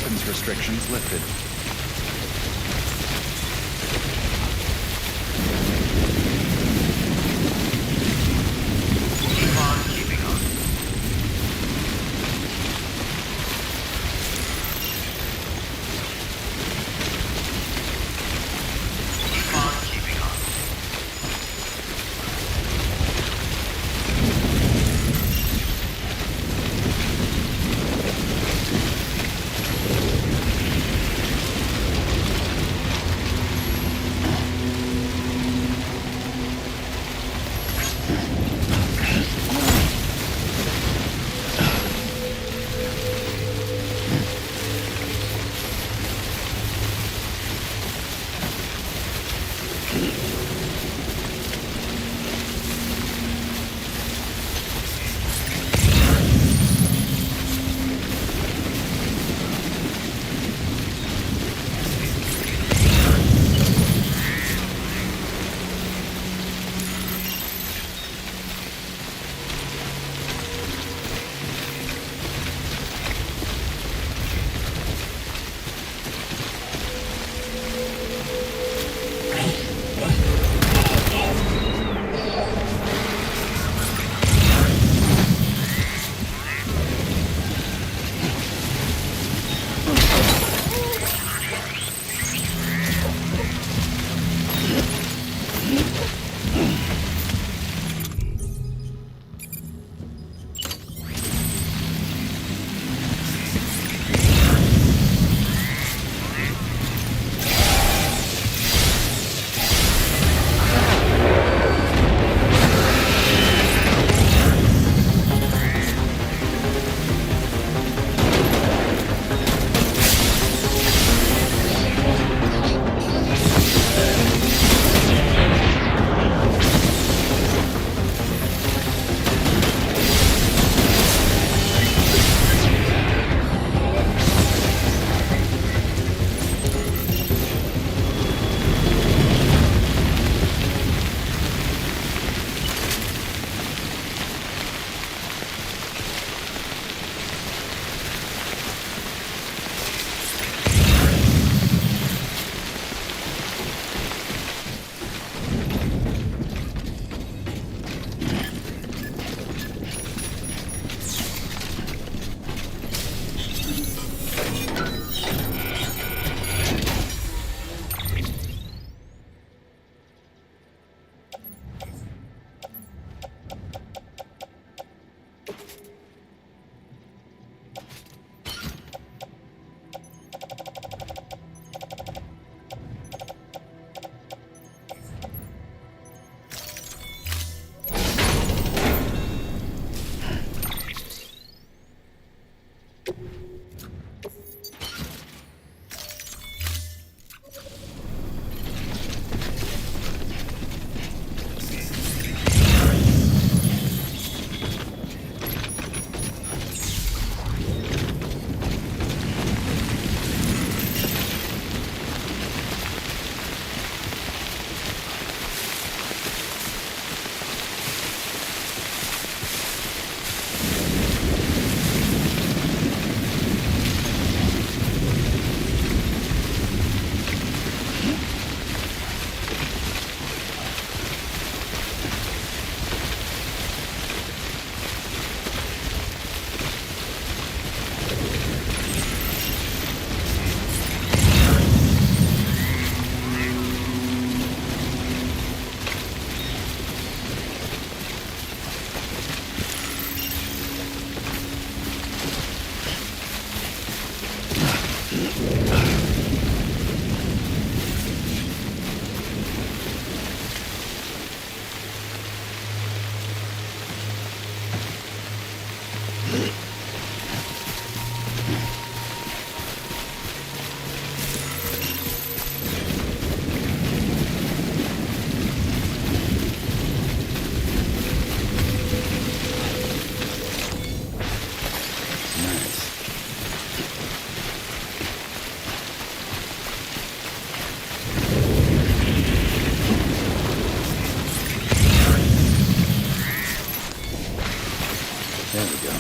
weapons restrictions lifted. Keep on keeping on. Keep on keeping on. There we go.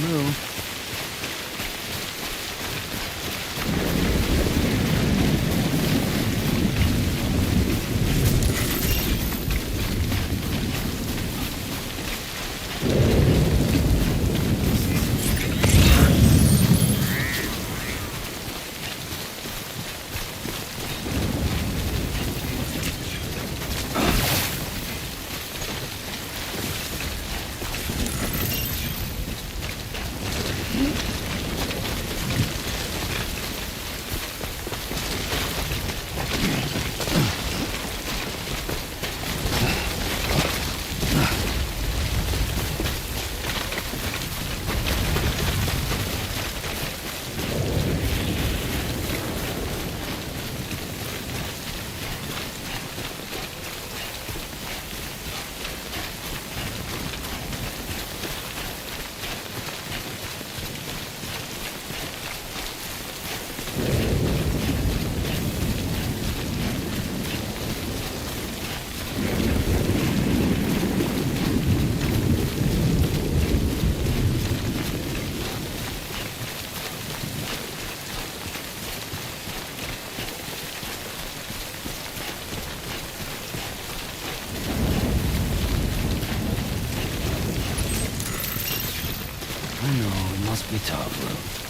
move. I know, it must be tough, Lou.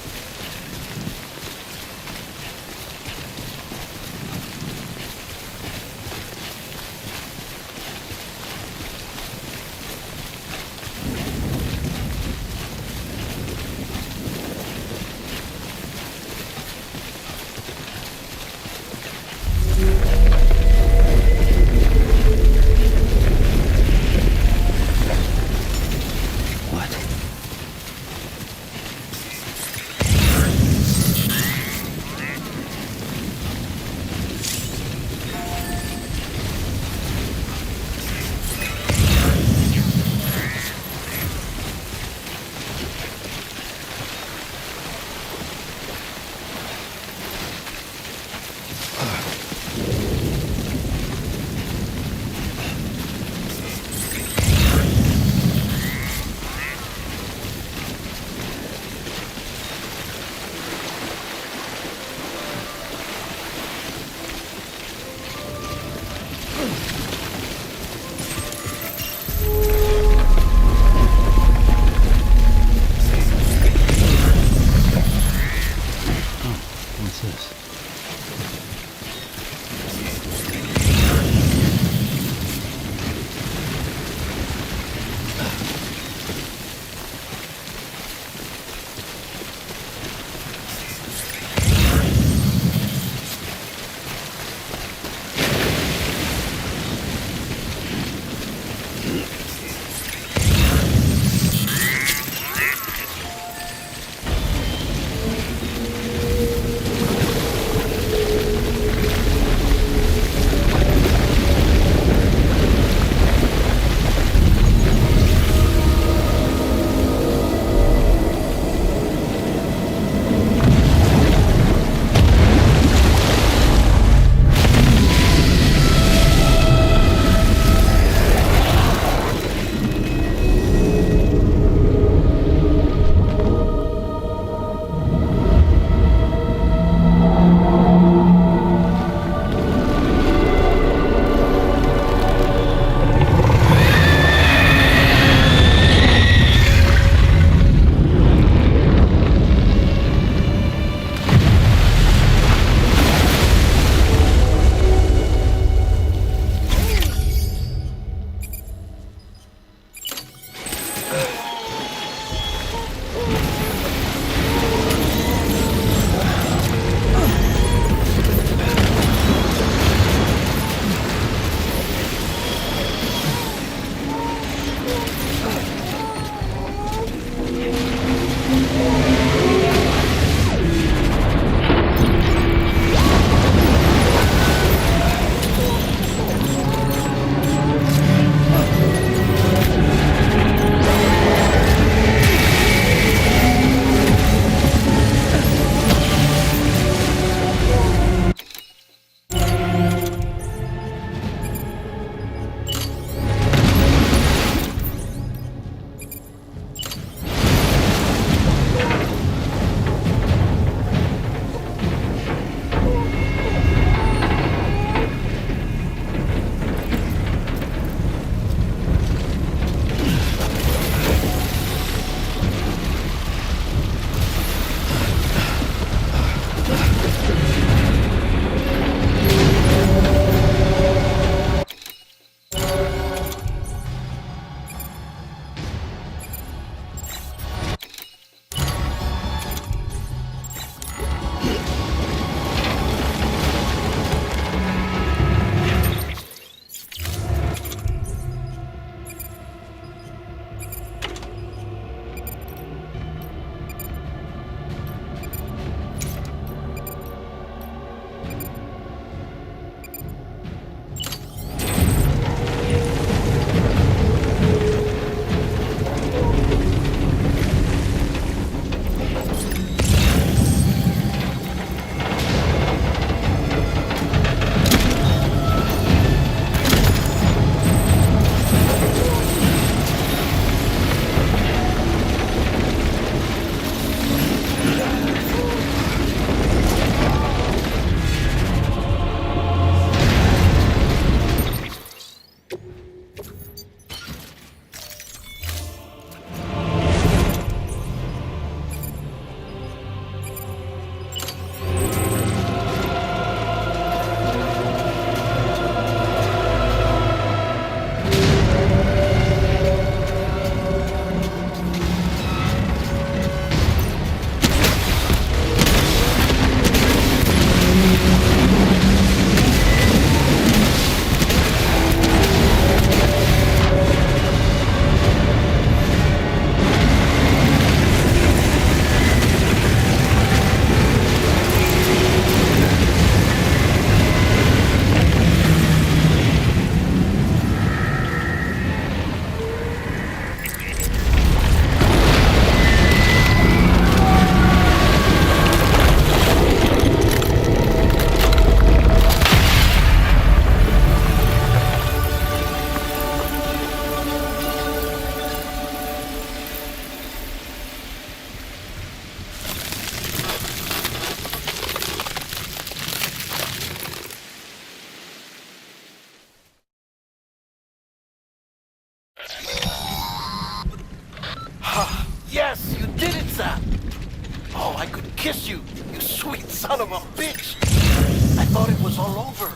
What's this? Yes, you did it, Sam! Oh, I could kiss you, you sweet son of a bitch! I thought it was all over.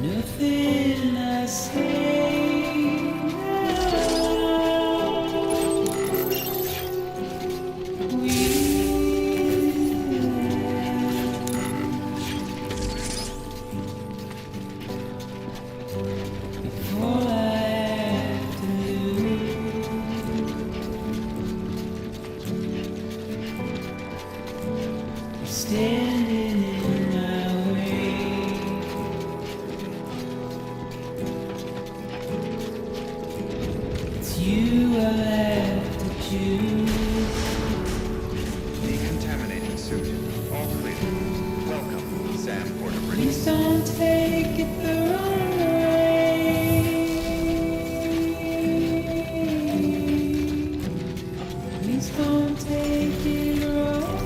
Nothing I say all I have to do is standing in my way. It's you I have to choose. Decontaminating suit. All clear. Welcome, Sam Porter. Please don't take it the wrong way. Please don't take it wrong.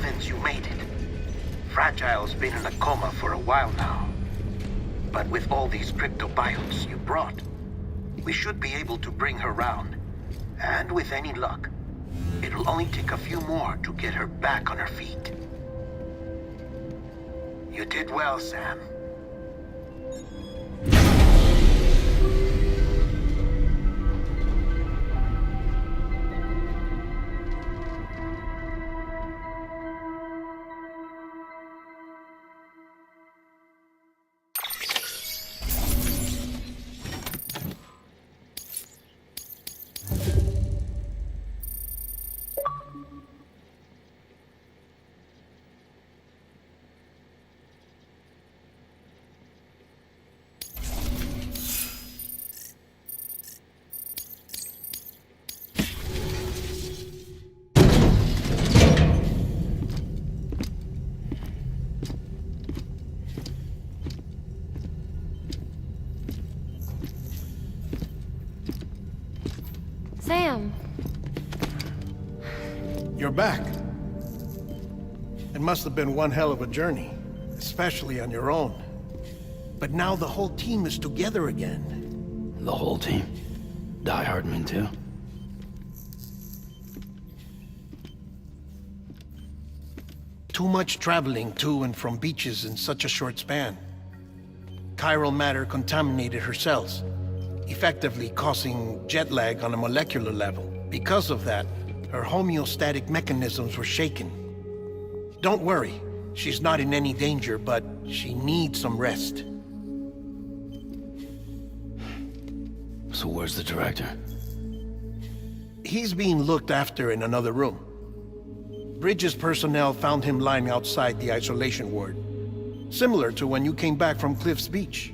Heavens, you made it. Fragile's been in a coma for a while now. But with all these cryptobiotes you brought, we should be able to bring her round. And with any luck, it'll only take a few more to get her back on her feet. You did well, Sam. Sam! You're back. It must have been one hell of a journey, especially on your own. But now the whole team is together again. The whole team? Die Hardman too? Too much traveling to and from beaches in such a short span. Chiral matter contaminated her cells, effectively causing jet lag on a molecular level. Because of that, her homeostatic mechanisms were shaken. Don't worry, she's not in any danger, but she needs some rest. So where's the director? He's being looked after in another room. Bridges personnel found him lying outside the isolation ward. Similar to when you came back from Cliff's Beach.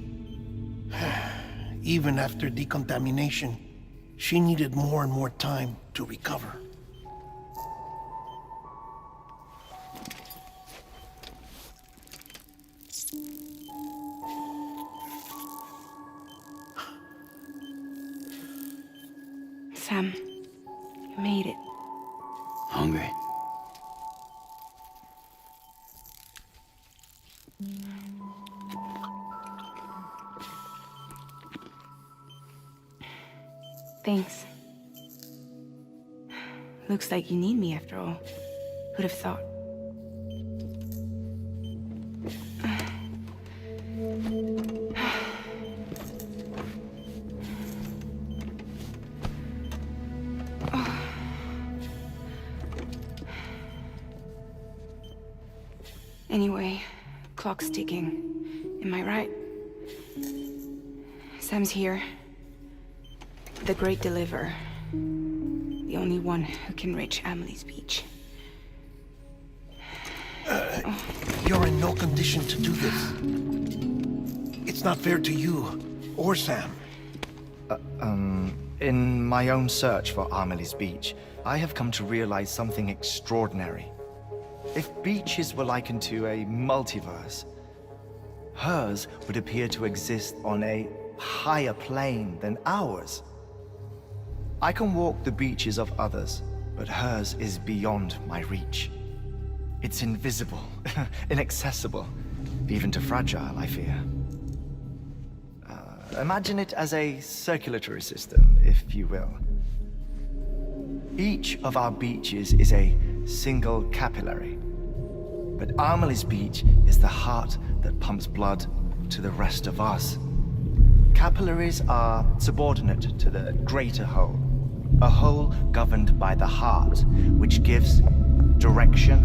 Even after decontamination, she needed more and more time to recover. Sam, you made it. Hungry? Thanks. Looks like you need me after all. Who'd have thought? Anyway, clock's ticking. Am I right? Sam's here. The Great Deliverer. The only one who can reach Amelie's Beach. You're in no condition to do this. It's not fair to you, or Sam. In my own search for Amelie's Beach, I have come to realize something extraordinary. If beaches were likened to a multiverse, hers would appear to exist on a higher plane than ours. I can walk the beaches of others, but hers is beyond my reach. It's invisible, inaccessible, even to Fragile, I fear. Imagine it as a circulatory system, if you will. Each of our beaches is a single capillary, but Amelie's Beach is the heart that pumps blood to the rest of us. Capillaries are subordinate to the greater whole, a whole governed by the heart, which gives direction,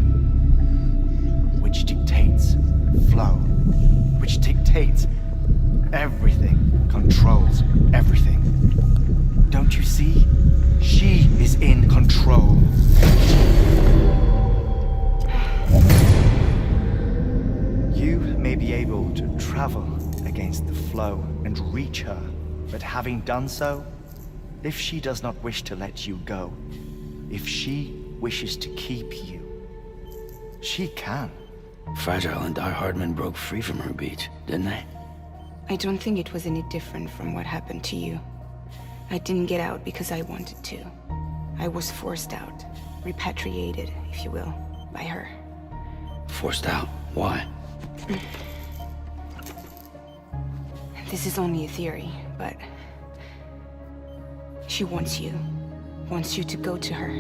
which dictates flow, which dictates everything, controls everything. Don't you see? She is in control. You may be able to travel against the flow and reach her, but having done so, if she does not wish to let you go, if she wishes to keep you, she can. Fragile and Die Hardman broke free from her beach, didn't they? I don't think it was any different from what happened to you. I didn't get out because I wanted to. I was forced out, repatriated, if you will, by her. forced out. Why? This is only a theory, but... she wants you. Wants you to go to her.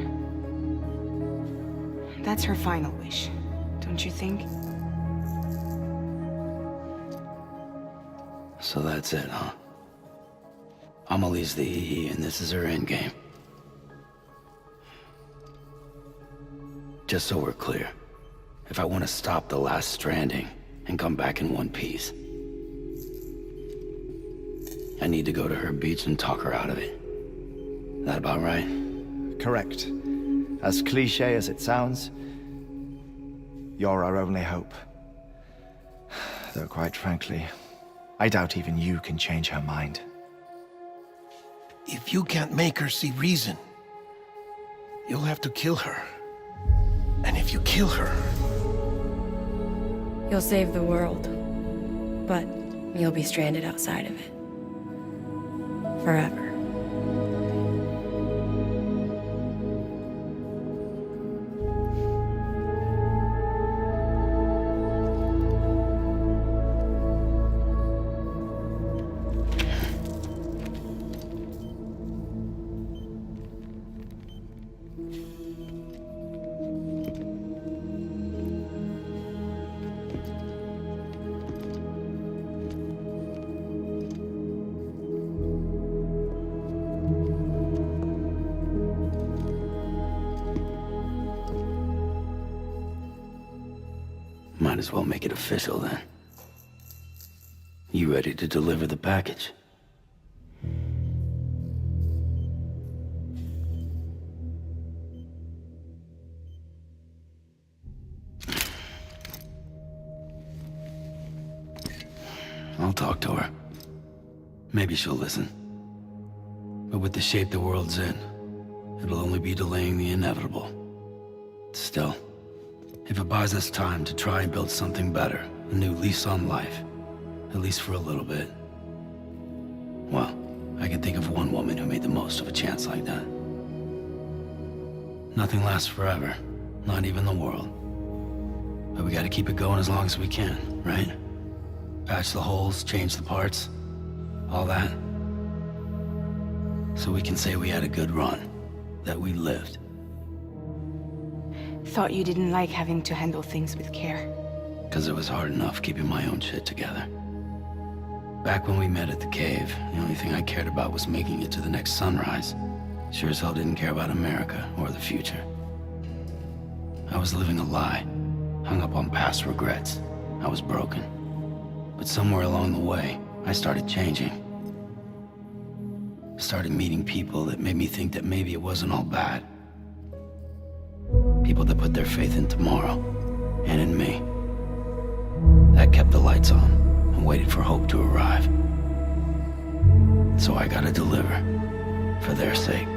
That's her final wish, don't you think? So that's it, huh? Amelie's the EE, and this is her endgame. Just so we're clear, if I want to stop the last stranding and come back in one piece, I need to go to her beach and talk her out of it. That about right? Correct. As cliche as it sounds, you're our only hope. Though quite frankly, I doubt even you can change her mind. If you can't make her see reason, you'll have to kill her. And if you kill her... You'll save the world, but you'll be stranded outside of it. Forever. Might as well make it official then. You ready to deliver the package? I'll talk to her. Maybe she'll listen. But with the shape the world's in, it'll only be delaying the inevitable. Still, if it buys us time to try and build something better, a new lease on life, at least for a little bit, well, I can think of one woman who made the most of a chance like that. Nothing lasts forever, not even the world. But we gotta keep it going as long as we can, right? Patch the holes, change the parts, all that. So we can say we had a good run, that we lived. Thought you didn't like having to handle things with care. 'Cause it was hard enough keeping my own shit together. Back when we met at the cave, the only thing I cared about was making it to the next sunrise. Sure as hell didn't care about America or the future. I was living a lie, hung up on past regrets. I was broken. But somewhere along the way, I started changing. Started meeting people that made me think that maybe it wasn't all bad. People that put their faith in tomorrow, and in me. That kept the lights on, and waited for hope to arrive. So I gotta deliver, for their sake.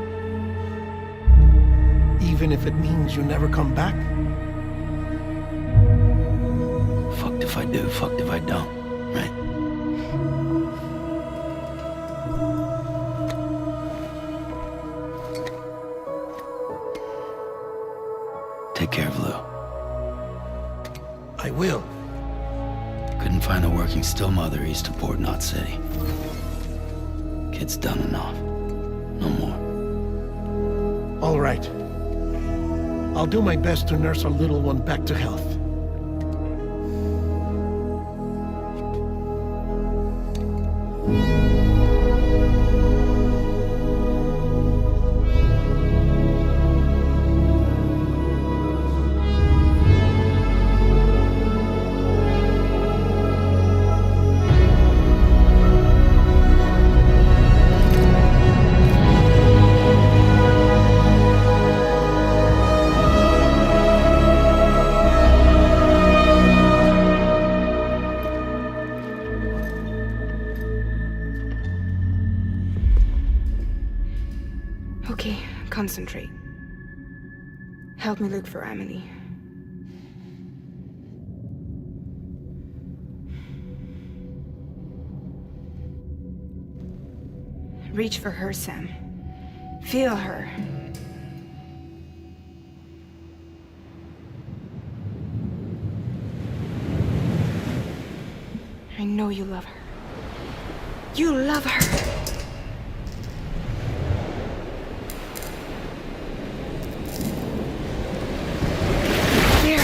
Even if it means you never come back? Fucked if I do, fucked if I don't, right? Take care of Lou. I will. Couldn't find a working still mother east of Port Knot City. Kid's done enough. No more. All right. I'll do my best to nurse our little one back to health. Okay, concentrate. Help me look for Emily. Reach for her, Sam. Feel her. know you love her. You love her. Here.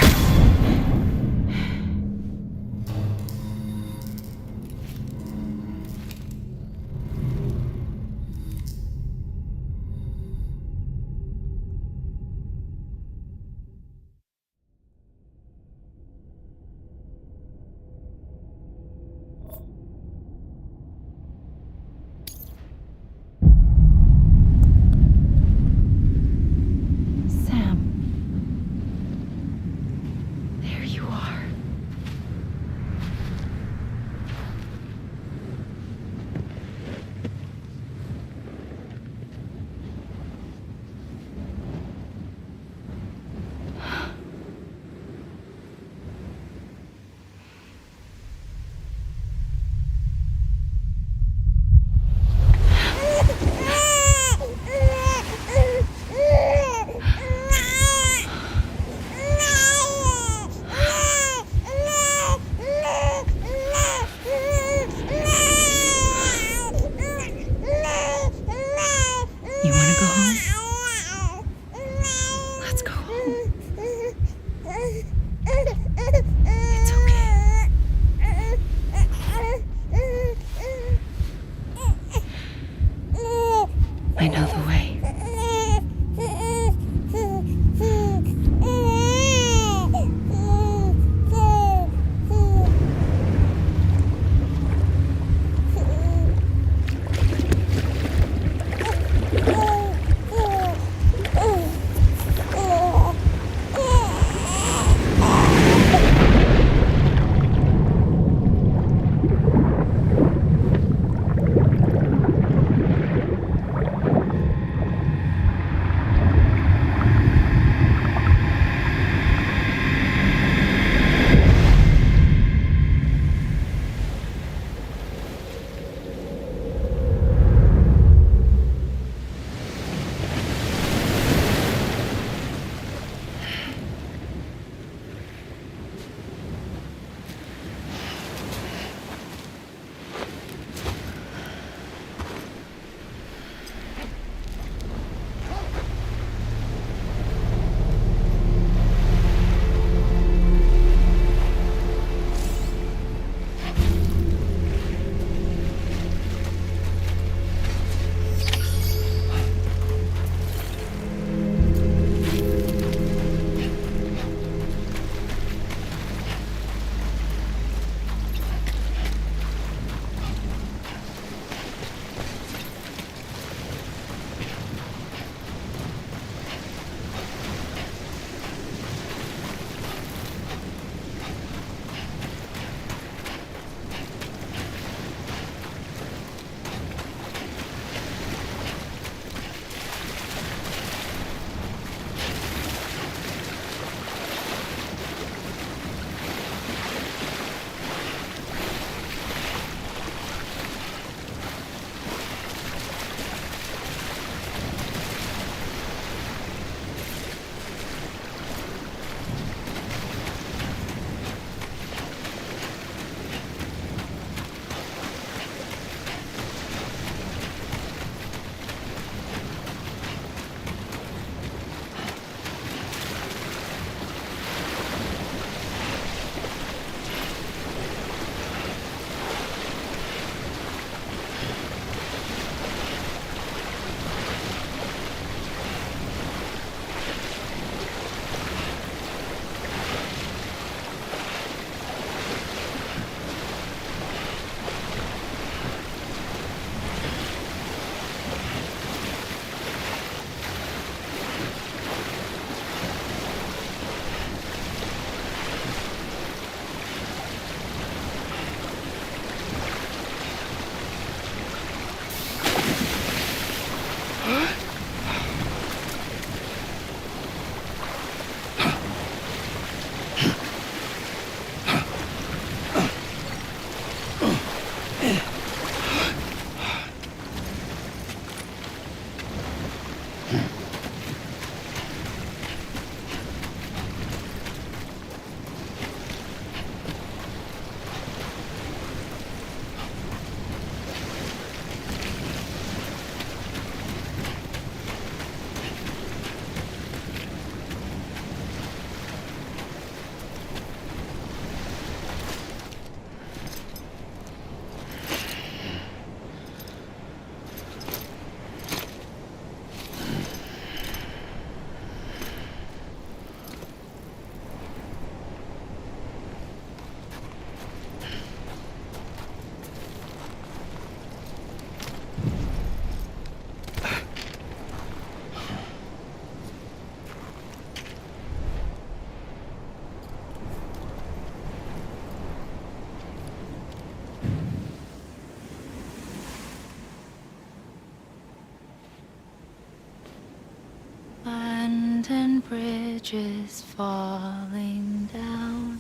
bridges falling down,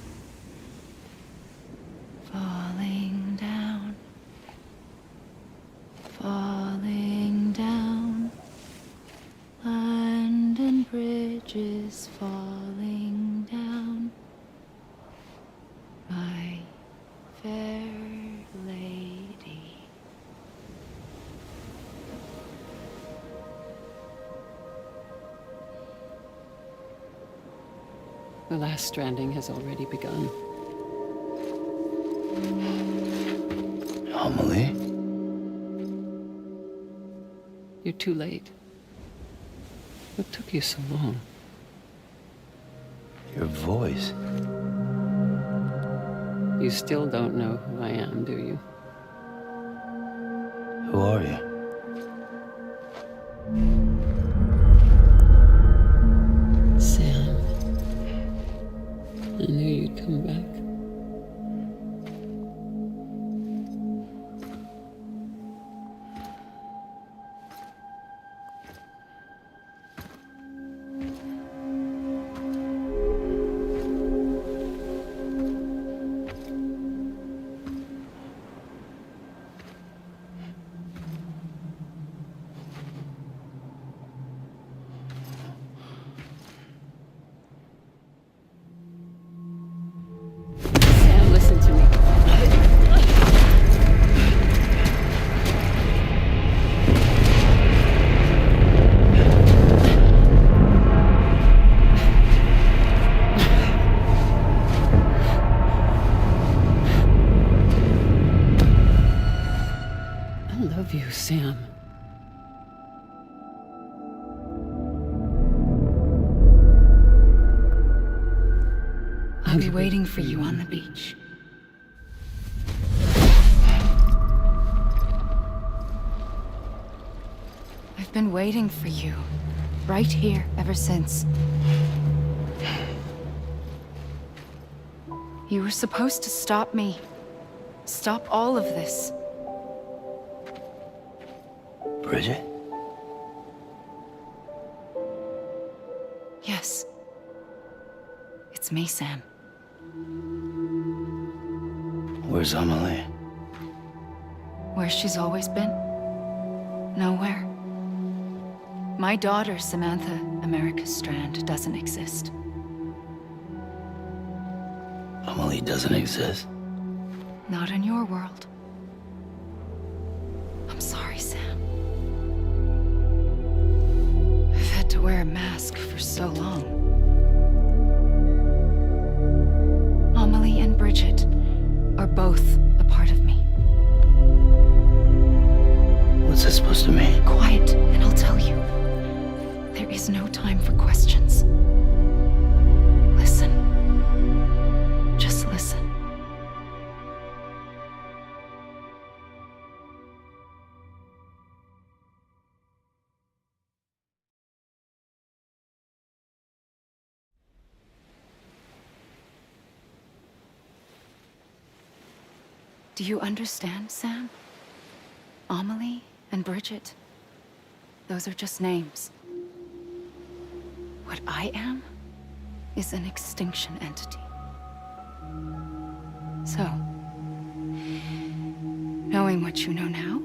falling down, falling down. London Bridge is falling down, my fair lady. The last stranding has already begun. Amelie? You're too late. What took you so long? Your voice. You still don't know who I am, do you? Who are you? Sam. I knew you'd come back. Sam, listen to me. I love you, Sam. I'll be waiting for you on the beach. I've been waiting for you, right here, ever since. You were supposed to stop me. Stop all of this. Bridget? Yes. It's me, Sam. Where's Amelie? Where she's always been. Nowhere. My daughter, Samantha America Strand, doesn't exist. Amelie doesn't exist. Not in your world. I'm sorry, Sam. I've had to wear a mask for so long. Amelie and Bridget are both a part of me. What's that supposed to mean? Quiet, and I'll tell you. There is no time for questions. Listen. Just listen. Do you understand, Sam? Amelie and Bridget, those are just names. What I am is an extinction entity. So, knowing what you know now,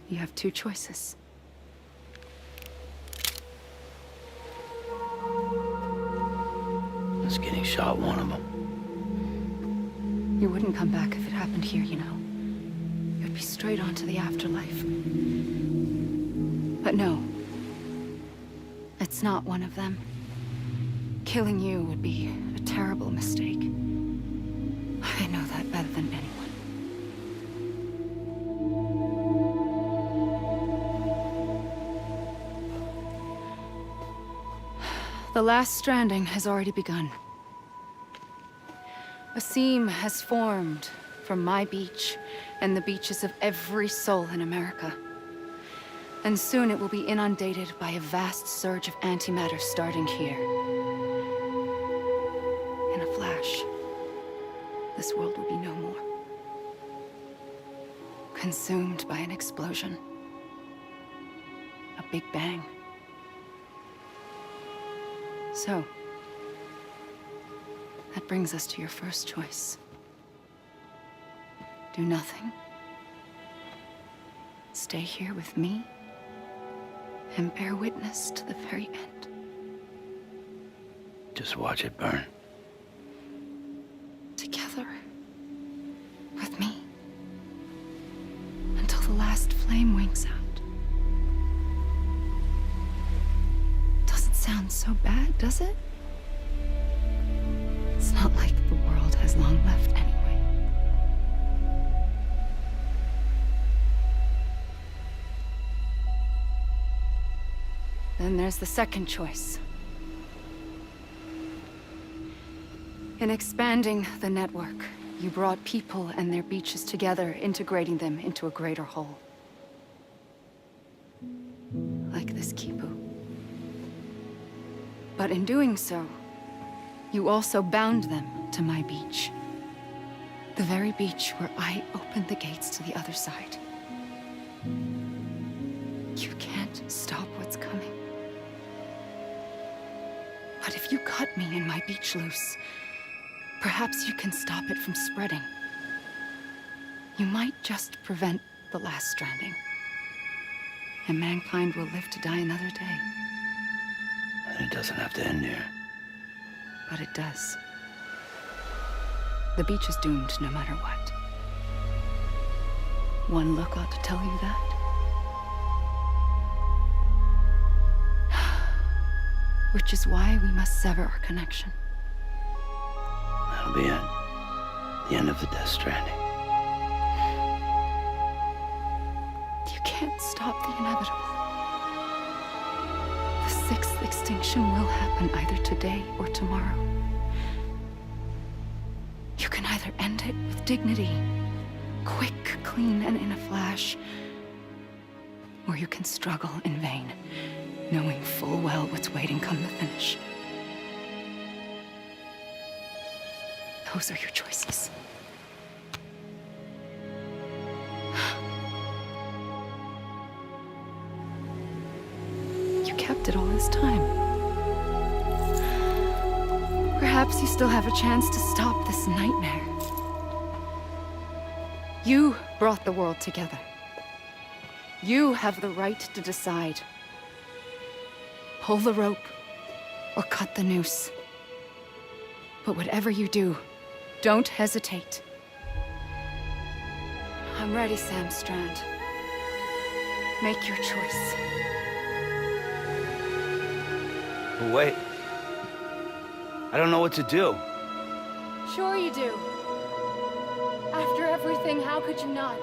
you have two choices. Is getting shot one of them? You wouldn't come back if it happened here, you know. You'd be straight on to the afterlife. But no. It's not one of them. Killing you would be a terrible mistake. I know that better than anyone. The last stranding has already begun. A seam has formed from my beach and the beaches of every soul in America. And soon it will be inundated by a vast surge of antimatter starting here. In a flash, this world will be no more. Consumed by an explosion. A big bang. So, that brings us to your first choice. Do nothing. Stay here with me and bear witness to the very end. Just watch it burn. Together. With me. Until the last flame winks out. Doesn't sound so bad, does it? It's not like the world has long left anyway. Then there's the second choice. In expanding the network, you brought people and their beaches together, integrating them into a greater whole. Like this Kipu. But in doing so, you also bound them to my beach. The very beach where I opened the gates to the other side. You can't stop what's coming. But if you cut me and my beach loose, perhaps you can stop it from spreading. You might just prevent the last stranding. And mankind will live to die another day. And it doesn't have to end here. But it does. The beach is doomed no matter what. One look ought to tell you that. Which is why we must sever our connection. That'll be it. The end of the Death Stranding. You can't stop the inevitable. The sixth extinction will happen either today or tomorrow. You can either end it with dignity, quick, clean, and in a flash, or you can struggle in vain, knowing full well what's waiting come the finish. Those are your choices. You kept it all this time. Perhaps you still have a chance to stop this nightmare. You brought the world together. You have the right to decide. Pull the rope, or cut the noose. But whatever you do, don't hesitate. I'm ready, Sam Strand. Make your choice. But wait. I don't know what to do. Sure you do. After everything, how could you not?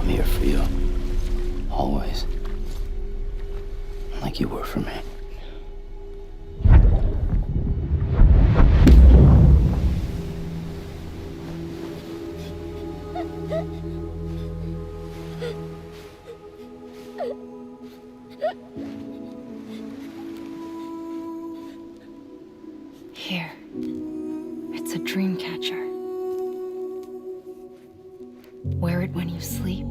I'm here for you. Always. Like you were for me. Here. It's a dream catcher. Wear it when you sleep,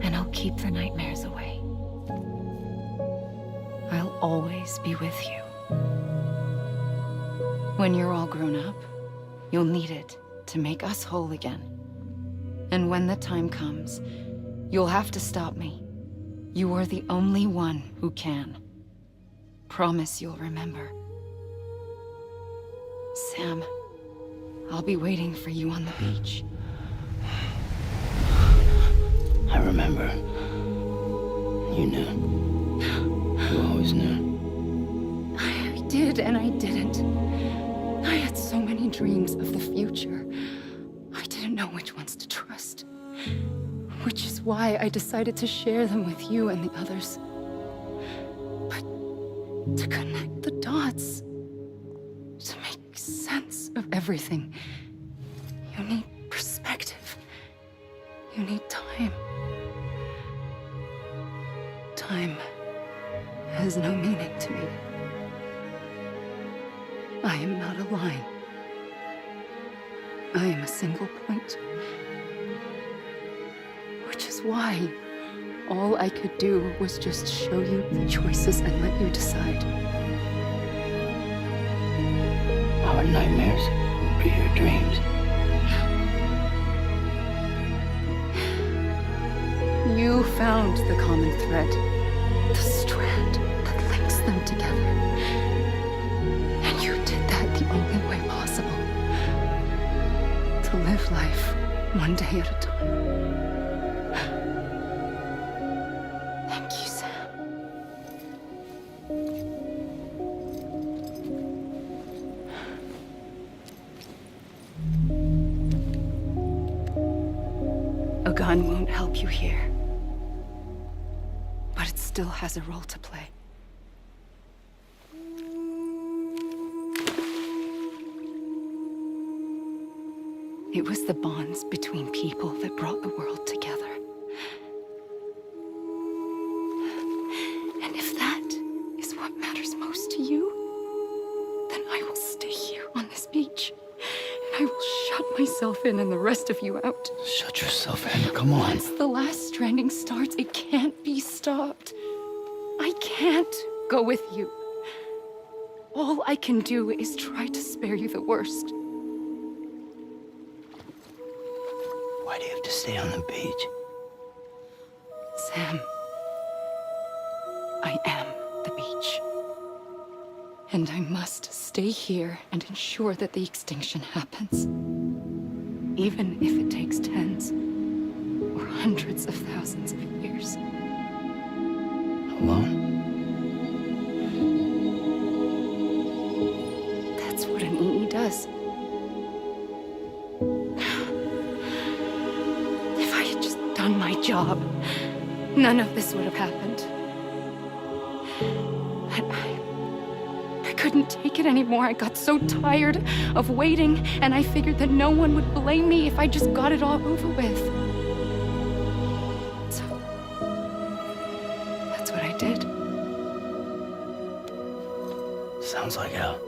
and I'll keep the nightmares away. I'll always be with you. When you're all grown up, you'll need it to make us whole again. And when the time comes, you'll have to stop me. You are the only one who can. Promise you'll remember. Sam, I'll be waiting for you on the beach. I remember. You knew. You always knew. I did and I didn't. I had so many dreams of the future. I didn't know which ones to trust. Which is why I decided to share them with you and the others. But to connect the dots, to make sense of everything. You need perspective. You need time. Time has no meaning to me. I am not a line. I am a single point. Which is why all I could do was just show you the choices and let you decide. Our nightmares are your dreams. You found the common thread, the strand that links them together. And you did that the only way possible. To live life one day at a time. Thank you, Sam. A gun won't help you here. But it still has a role to play. It was the bonds between people that brought the world together. And if that is what matters most to you, then I will stay here on this beach. And I will shut myself in and the rest of you out. Shut yourself in, come on. Once the last stranding starts, it can't be stopped. I can't go with you. All I can do is try to spare you the worst. Why do you have to stay on the beach? Sam, I am the beach. And I must stay here and ensure that the extinction happens. Even if it takes tens or hundreds of thousands of years. Alone? That's what an EE does. If I had just done my job, none of this would have happened. But I couldn't take it anymore. I got so tired of waiting, and I figured that no one would blame me if I just got it all over with. So, that's what I did. Sounds like hell.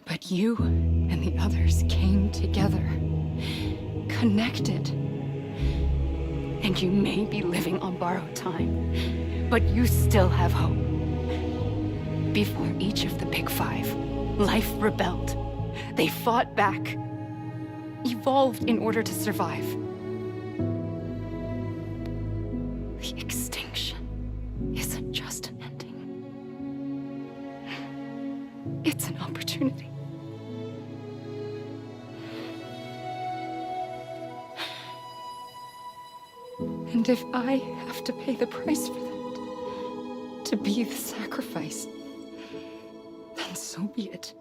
But you and the others came together, connected. And you may be living on borrowed time, but you still have hope. Before each of the Big Five, life rebelled. They fought back, evolved in order to survive. The extinction isn't just an ending. It's an opportunity. And if I have to pay the price for that, to be the sacrifice, then so be it.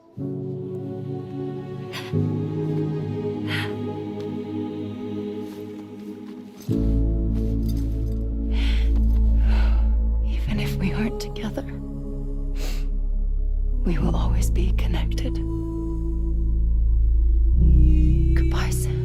Even if we aren't together, we will always be connected. Goodbye, Sam.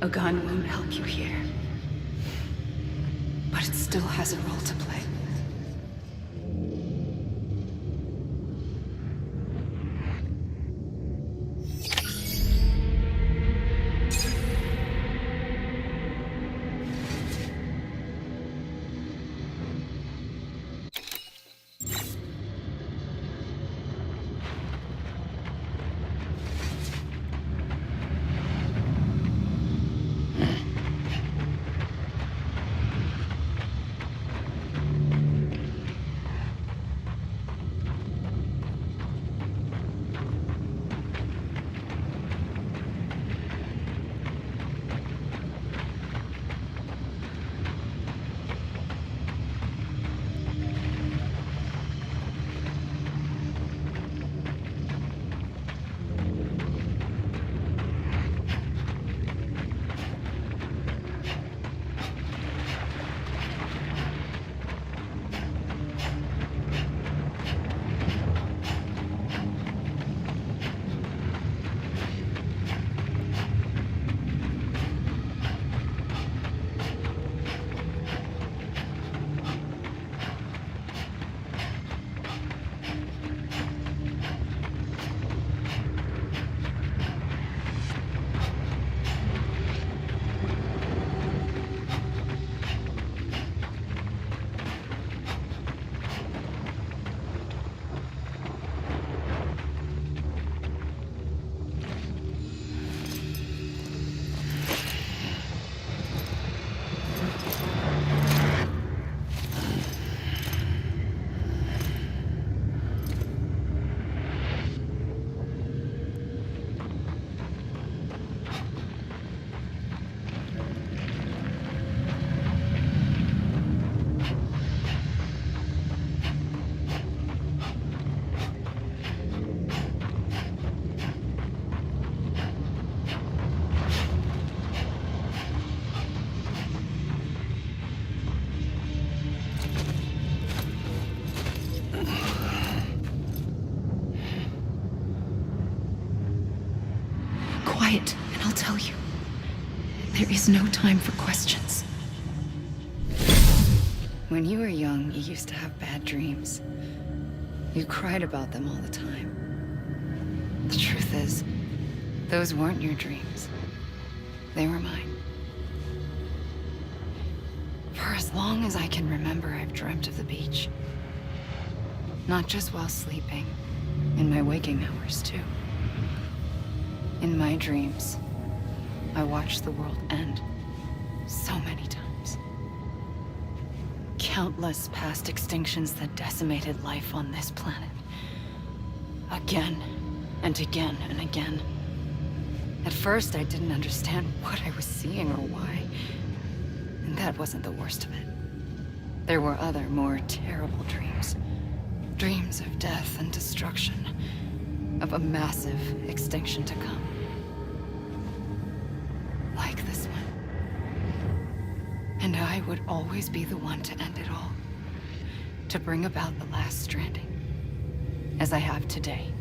A gun won't help you here. But it still has a role to play. Quiet, and I'll tell you. There is no time for questions. When you were young, you used to have bad dreams. You cried about them all the time. The truth is, those weren't your dreams. They were mine. For as long as I can remember, I've dreamt of the beach. Not just while sleeping, in my waking hours, too. In my dreams, I watched the world end so many times. Countless past extinctions that decimated life on this planet. Again, and again, and again. At first, I didn't understand what I was seeing or why. And that wasn't the worst of it. There were other, more terrible dreams. Dreams of death and destruction. Of a massive extinction to come. Like this one. And I would always be the one to end it all. To bring about the last stranding. As I have today.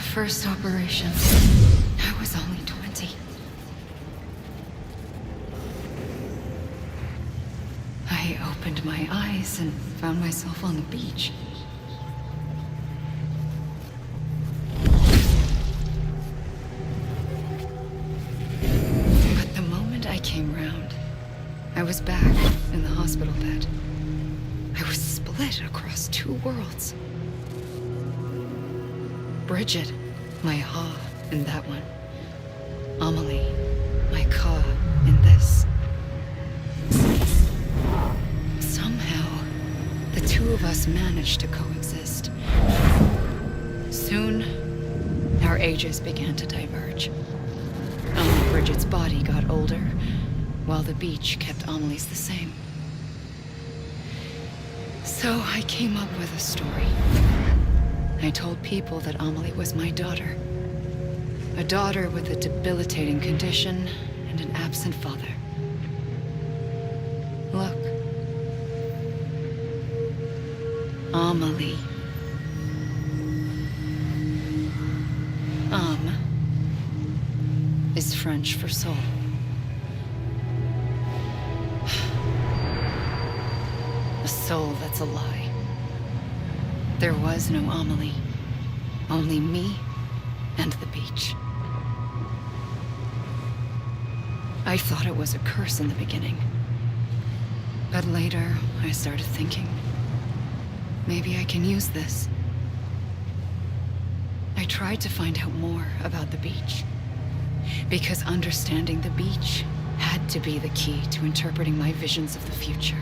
first operation, I was only 20. I opened my eyes and found myself on the beach. But the moment I came round, I was back in the hospital bed. I was split across two worlds. Bridget, my Ha in that one. Amelie, my Ka in this. Somehow, the two of us managed to coexist. Soon, our ages began to diverge. Only Bridget's body got older, while the beach kept Amelie's the same. So I came up with a story. I told people that Amelie was my daughter. A daughter with a debilitating condition and an absent father. Look. Amelie. Âme is French for soul. A soul that's a lie. There was no Amelie. Only me and the beach. I thought it was a curse in the beginning. But later, I started thinking, maybe I can use this. I tried to find out more about the beach. Because understanding the beach had to be the key to interpreting my visions of the future.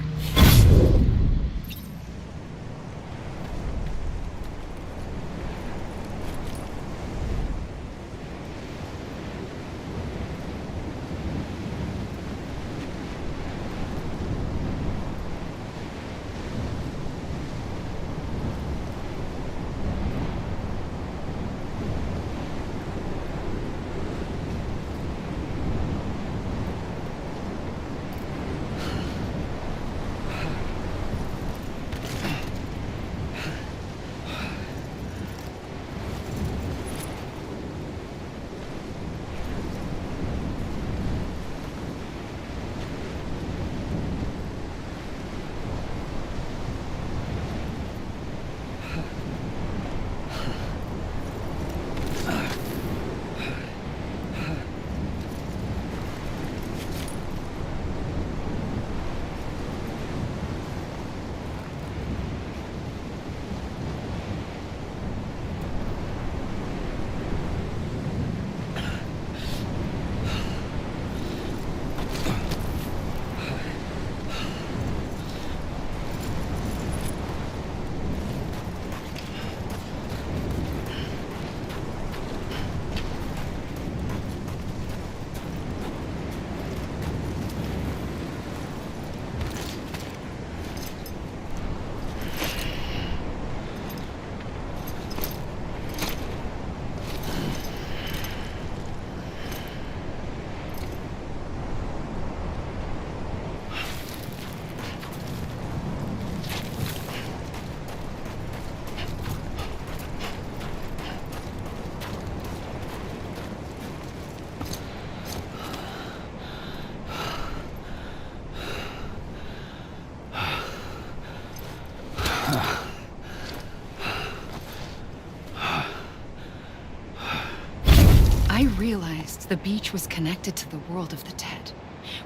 I realized the beach was connected to the world of the dead,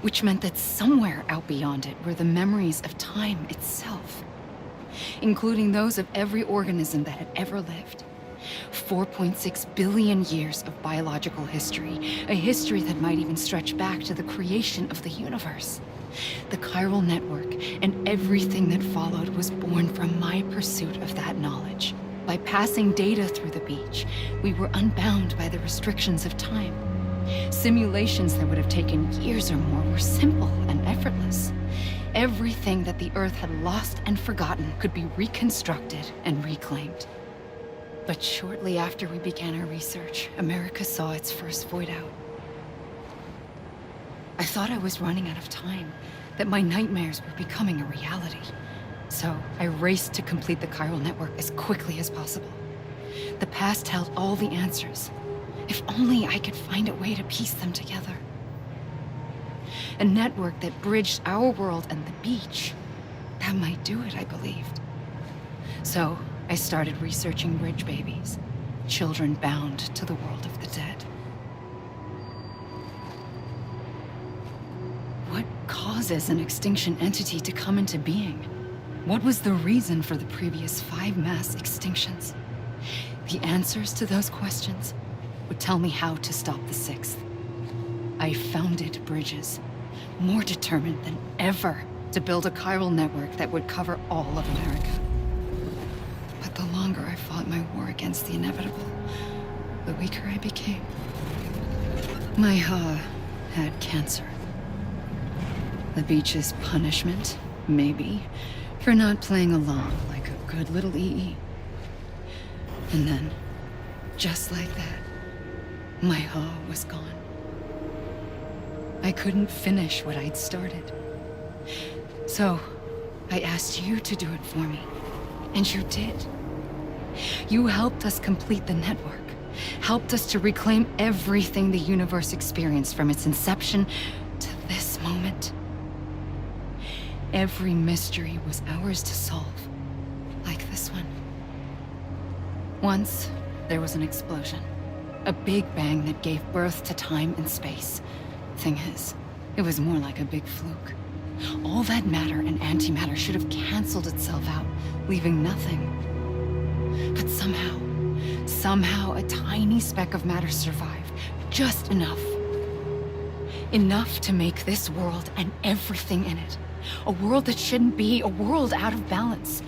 which meant that somewhere out beyond it were the memories of time itself, including those of every organism that had ever lived. 4.6 billion years of biological history, a history that might even stretch back to the creation of the universe. The chiral network and everything that followed was born from my pursuit of that knowledge. By passing data through the beach, we were unbound by the restrictions of time. Simulations that would have taken years or more were simple and effortless. Everything that the Earth had lost and forgotten could be reconstructed and reclaimed. But shortly after we began our research, America saw its first void out. I thought I was running out of time, that my nightmares were becoming a reality. So I raced to complete the chiral network as quickly as possible. The past held all the answers. If only I could find a way to piece them together. A network that bridged our world and the beach. That might do it, I believed. So, I started researching bridge babies. Children bound to the world of the dead. What causes an extinction entity to come into being? What was the reason for the previous 5 mass extinctions? The answers to those questions would tell me how to stop the 6th. I founded bridges, more determined than ever to build a chiral network that would cover all of America. But the longer I fought my war against the inevitable, the weaker I became. My Ha had cancer. The beach's punishment, maybe, for not playing along like a good little EE. And then, just like that, my Ha was gone. I couldn't finish what I'd started. So, I asked you to do it for me. And you did. You helped us complete the network. Helped us to reclaim everything the universe experienced from its inception to this moment. Every mystery was ours to solve. Like this one. Once, there was an explosion. A big bang that gave birth to time and space. Thing is, it was more like a big fluke. All that matter and antimatter should have canceled itself out, leaving nothing. But somehow a tiny speck of matter survived. Just enough. Enough to make this world and everything in it. A world that shouldn't be, a world out of balance.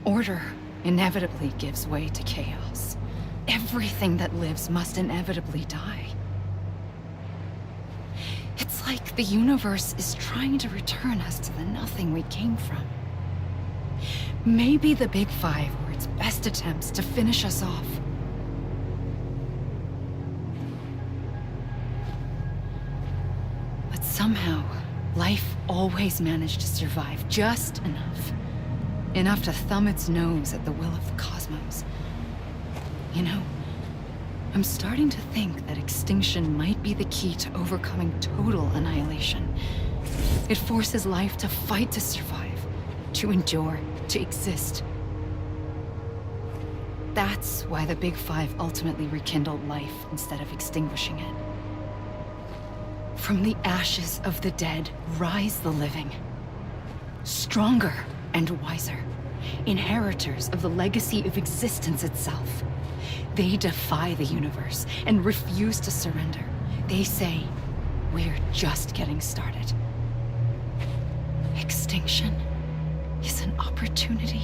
Order inevitably gives way to chaos. Everything that lives must inevitably die. It's like the universe is trying to return us to the nothing we came from. Maybe the Big Five were its best attempts to finish us off. But somehow, life always managed to survive just enough. Enough to thumb its nose at the will of the cosmos. You know, I'm starting to think that extinction might be the key to overcoming total annihilation. It forces life to fight to survive, to endure, to exist. That's why the Big Five ultimately rekindled life instead of extinguishing it. From the ashes of the dead rise the living. Stronger and wiser. Inheritors of the legacy of existence itself. They defy the universe and refuse to surrender. They say, we're just getting started. Extinction is an opportunity.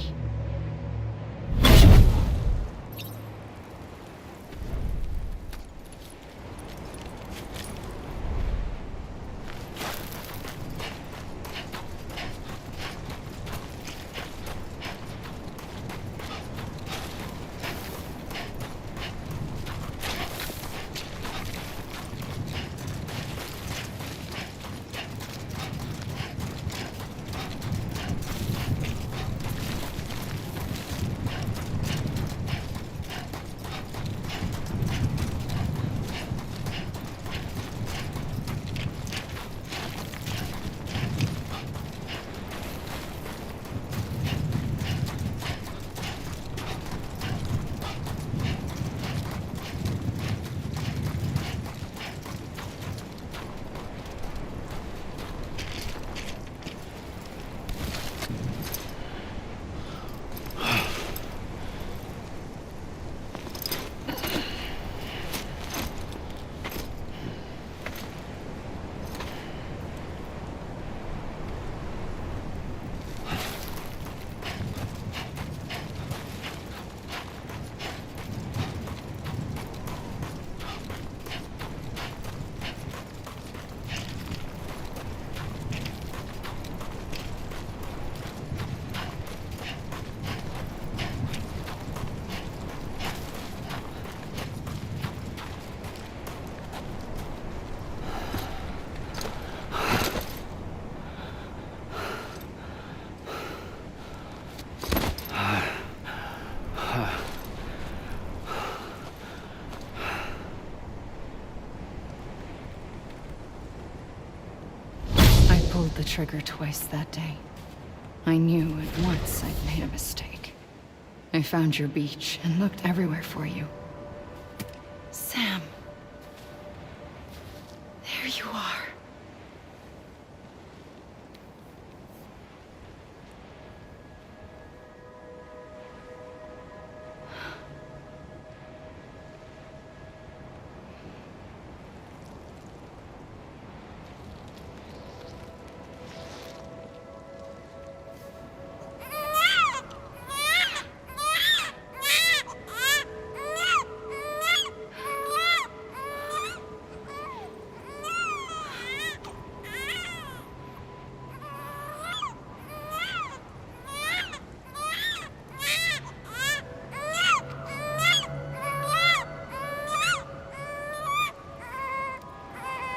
pulled the trigger twice that day. I knew at once I'd made a mistake. I found your beach and looked everywhere for you. Sam. There you are.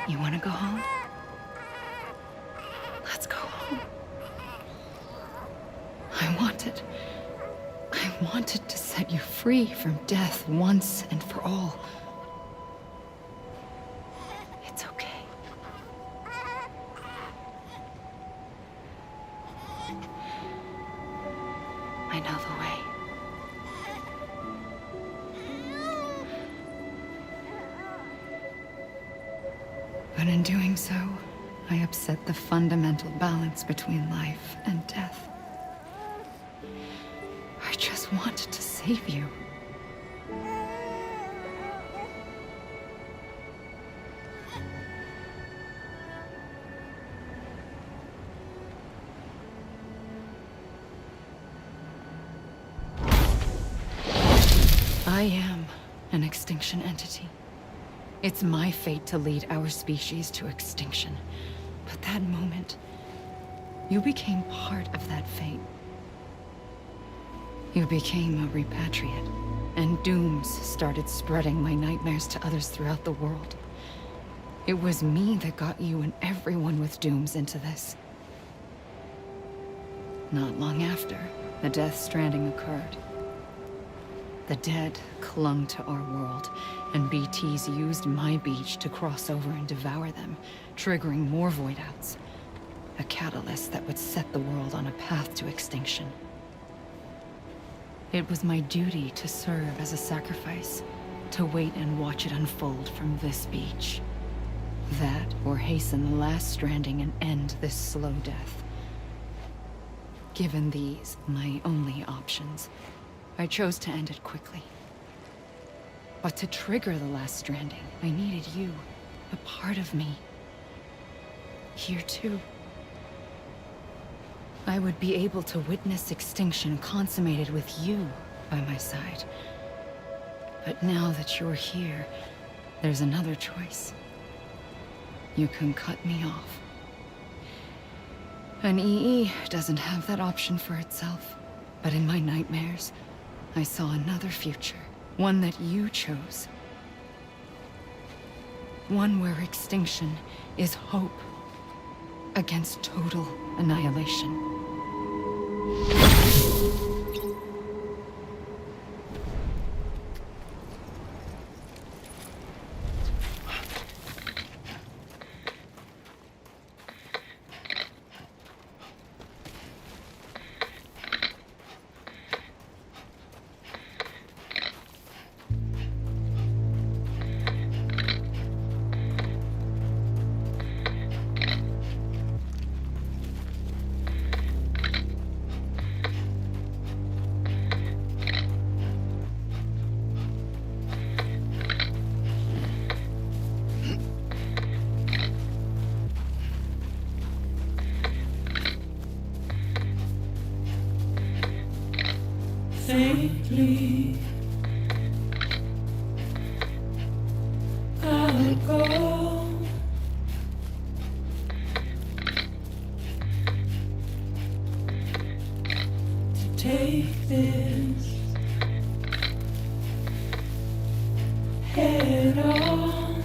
You want to go home? Let's go home. I wanted to set you free from death once and for all. It's okay. I know the way. But in doing so, I upset the fundamental balance between life and death. I just wanted to save you. I am an extinction entity. It's my fate to lead our species to extinction. But that moment, you became part of that fate. You became a repatriate, and dooms started spreading my nightmares to others throughout the world. It was me that got you and everyone with dooms into this. Not long after, the Death Stranding occurred. The dead clung to our world, and BTs used my beach to cross over and devour them, triggering more void-outs. A catalyst that would set the world on a path to extinction. It was my duty to serve as a sacrifice, to wait and watch it unfold from this beach. That, or hasten the last stranding and end this slow death. Given these, my only options, I chose to end it quickly. But to trigger the last stranding, I needed you, a part of me. Here too. I would be able to witness extinction consummated with you by my side. But now that you're here, there's another choice. You can cut me off. An EE doesn't have that option for itself. But in my nightmares, I saw another future. One that you chose. One where extinction is hope against total annihilation. Faintly, I'll go. To take this head on.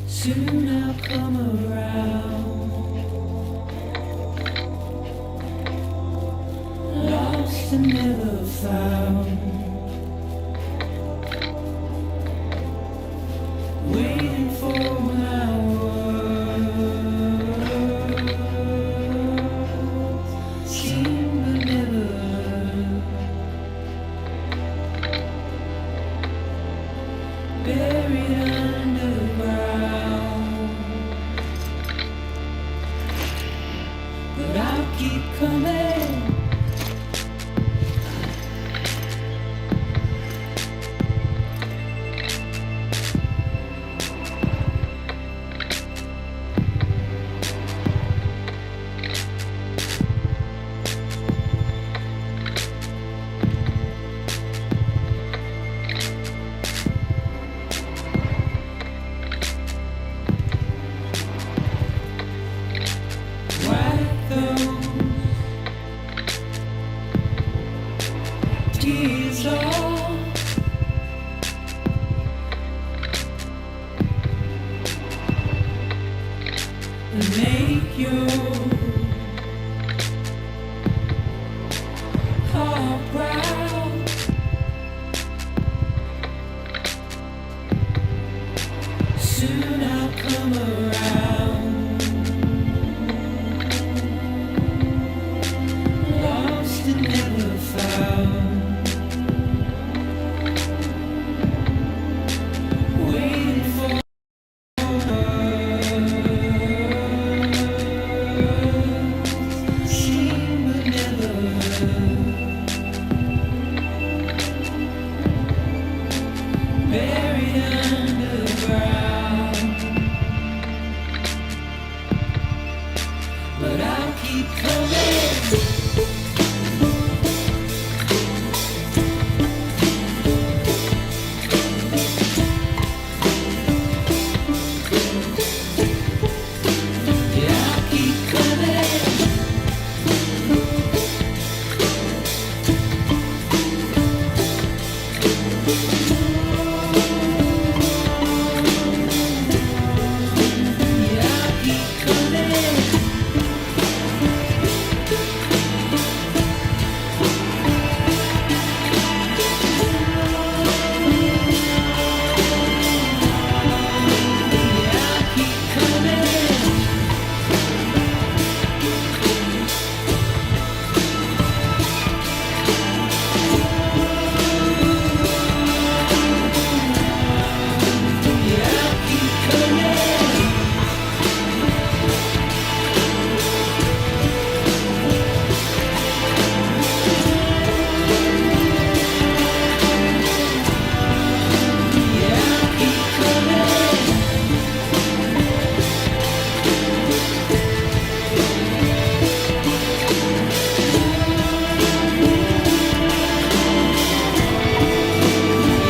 Soon I'll come around. Lost and never found. Waiting tears all and make your heart proud. Soon I'll come around, lost and never found, waiting for seen but never heard, buried underground. But I'll keep coming. Yeah, I'll keep coming. Yeah, I'll keep coming. Yeah, I'll keep coming. Yeah, I'll keep coming. Yeah, I'll keep coming.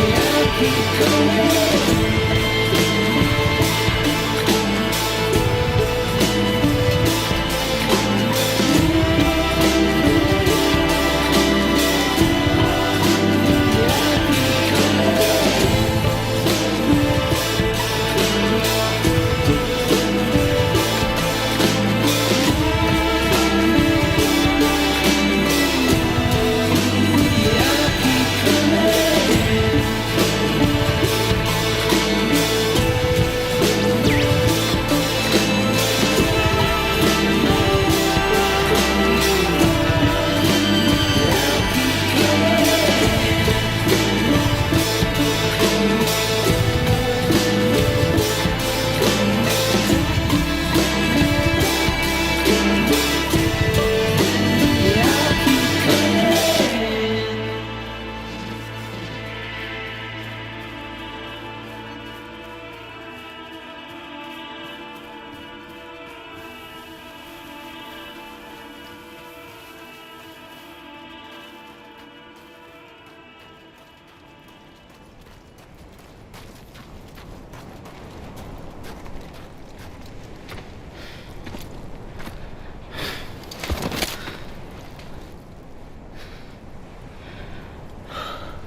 Yeah, I'll keep coming.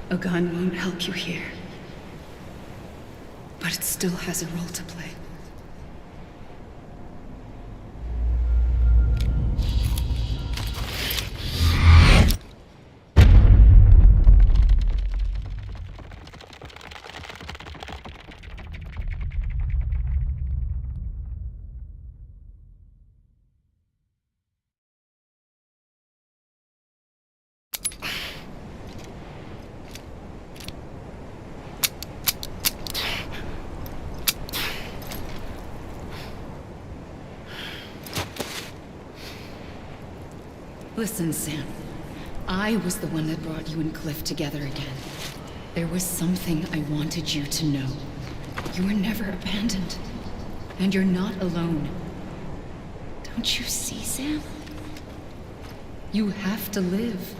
A gun won't help you here, but it still has a role to play. Listen, Sam. I was the one that brought you and Cliff together again. There was something I wanted you to know. You were never abandoned. And you're not alone. Don't you see, Sam? You have to live.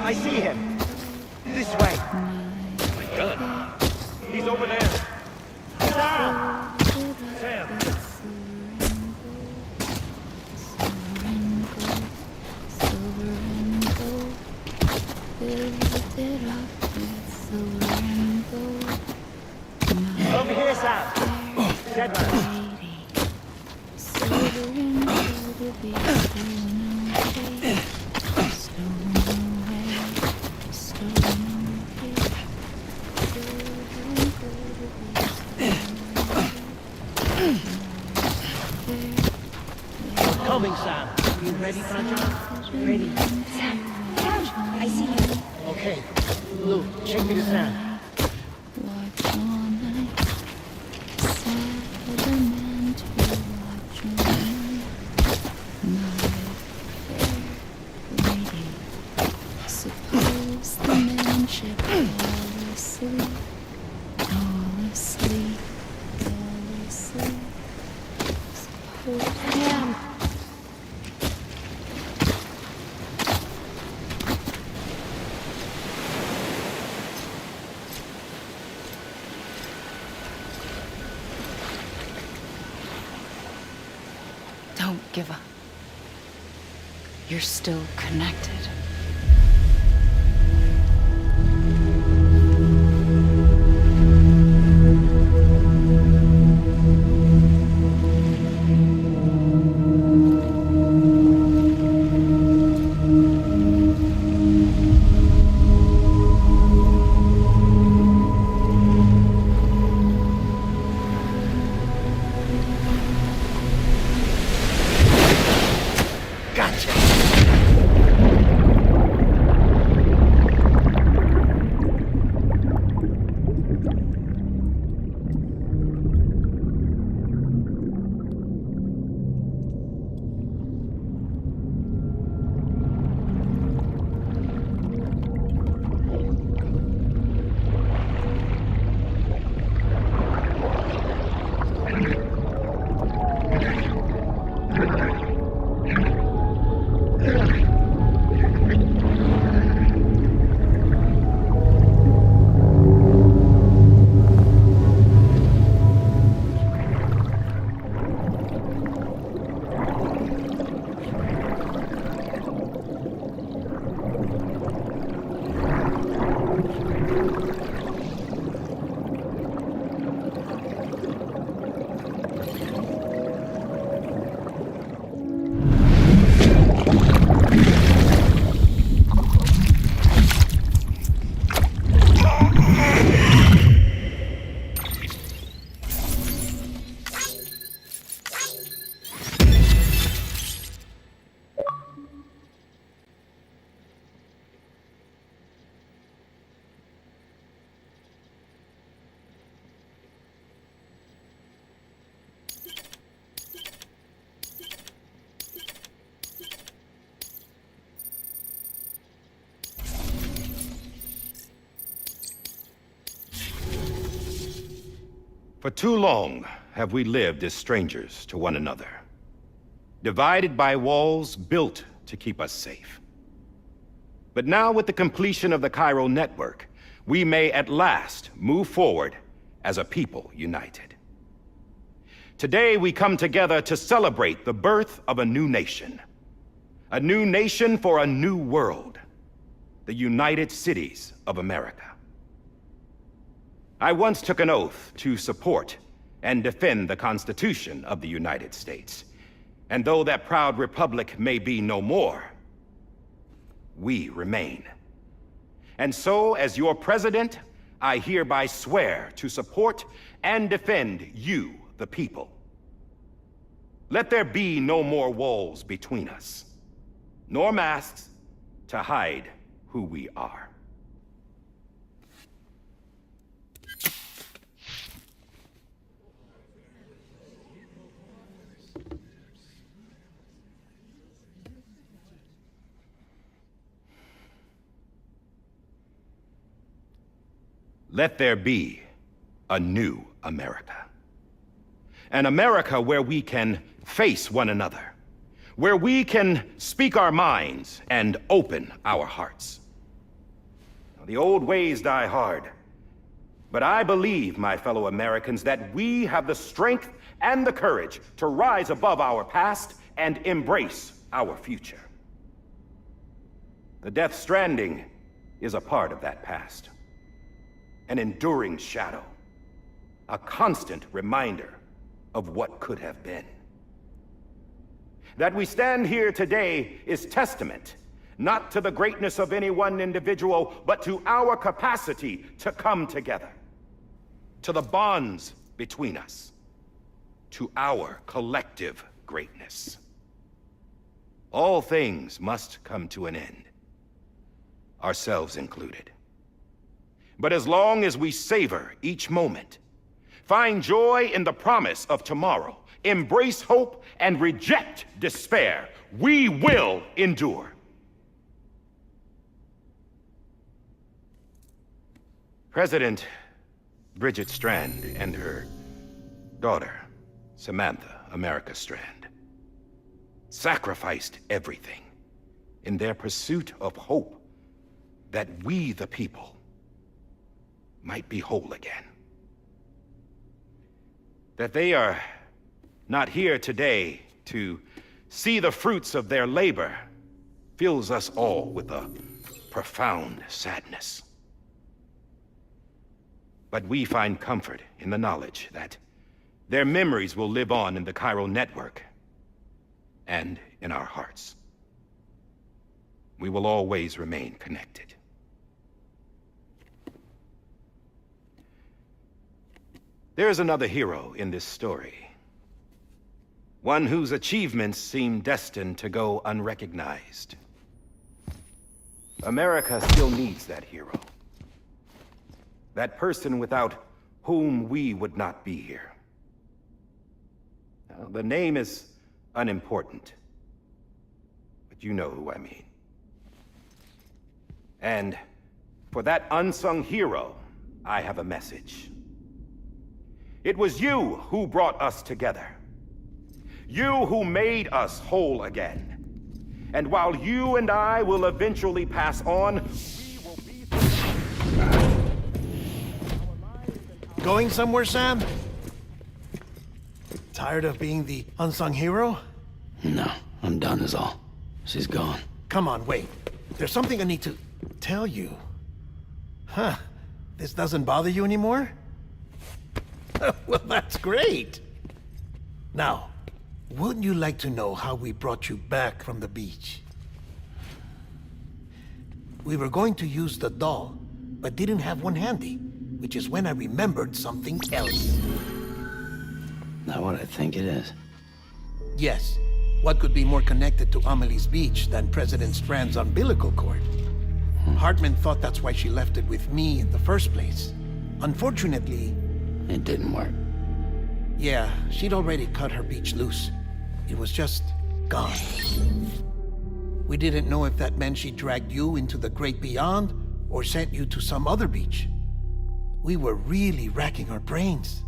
I see him. This way. My gun. He's over there. Sam! Sam! Over here, Sam. Dead man. Coming, Sam. You ready, Franco? Ready. Sam, I see you. Okay. Lou, check me the Sam. Suppose the man should fall asleep, fall asleep, fall asleep. Suppose Don't give up. You're still connected. Gotcha! For too long have we lived as strangers to one another, divided by walls built to keep us safe. But now, with the completion of the Cairo network, we may at last move forward as a people united. Today, we come together to celebrate the birth of a new nation. A new nation for a new world. The United Cities of America. I once took an oath to support and defend the Constitution of the United States. And though that proud republic may be no more, we remain. And so, as your president, I hereby swear to support and defend you, the people. Let there be no more walls between us, nor masks to hide who we are. Let there be a new America. An America where we can face one another, where we can speak our minds and open our hearts. The old ways die hard, but I believe, my fellow Americans, that we have the strength and the courage to rise above our past and embrace our future. The Death Stranding is a part of that past. An enduring shadow, a constant reminder of what could have been. That we stand here today is testament, not to the greatness of any one individual, but to our capacity to come together, to the bonds between us, to our collective greatness. All things must come to an end, ourselves included. But as long as we savor each moment, find joy in the promise of tomorrow, embrace hope, and reject despair, we will endure. President Bridget Strand and her daughter, Samantha America Strand, sacrificed everything in their pursuit of hope that we, the people, might be whole again. That they are not here today to see the fruits of their labor fills us all with a profound sadness. But we find comfort in the knowledge that their memories will live on in the Cairo network and in our hearts. We will always remain connected. There is another hero in this story. One whose achievements seem destined to go unrecognized. America still needs that hero. That person without whom we would not be here. Now, the name is unimportant, but you know who I mean. And for that unsung hero, I have a message. It was you who brought us together. You who made us whole again. And while you and I will eventually pass on, we will be... Going somewhere, Sam? Tired of being the unsung hero? No, I'm done is all. She's gone. Come on, wait. There's something I need to tell you. Huh. This doesn't bother you anymore? Well, that's great. Now, wouldn't you like to know how we brought you back from the beach? We were going to use the doll, but didn't have one handy, which is when I remembered something else. Not what I think it is. Yes. What could be more connected to Amelie's beach than President Strand's umbilical cord? Hartman thought that's why she left it with me in the first place. Unfortunately... It didn't work. Yeah, she'd already cut her beach loose. It was just gone. We didn't know if that meant she dragged you into the great beyond or sent you to some other beach. We were really racking our brains.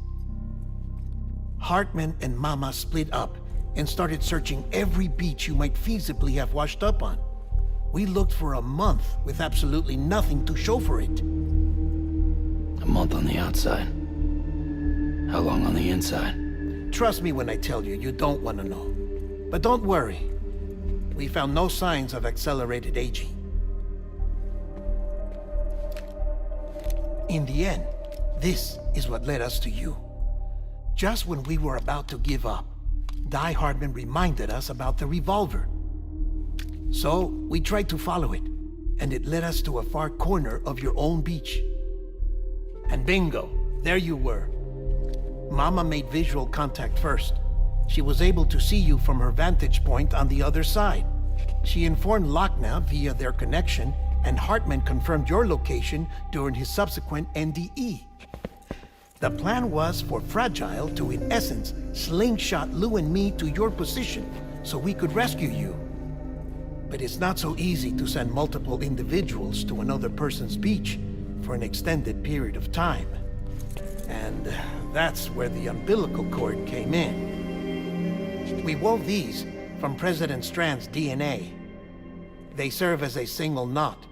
Hartman and Mama split up and started searching every beach you might feasibly have washed up on. We looked for a month with absolutely nothing to show for it. A month on the outside. How long on the inside? Trust me when I tell you, you don't want to know. But don't worry. We found no signs of accelerated aging. In the end, this is what led us to you. Just when we were about to give up, Die Hardman reminded us about the revolver. So, we tried to follow it, and it led us to a far corner of your own beach. And bingo, there you were. Mama made visual contact first. She was able to see you from her vantage point on the other side. She informed Lochna via their connection, and Hartman confirmed your location during his subsequent NDE. The plan was for Fragile to, in essence, slingshot Lou and me to your position so we could rescue you. But it's not so easy to send multiple individuals to another person's beach for an extended period of time. And that's where the umbilical cord came in. We wove these from President Strand's DNA. They serve as a single knot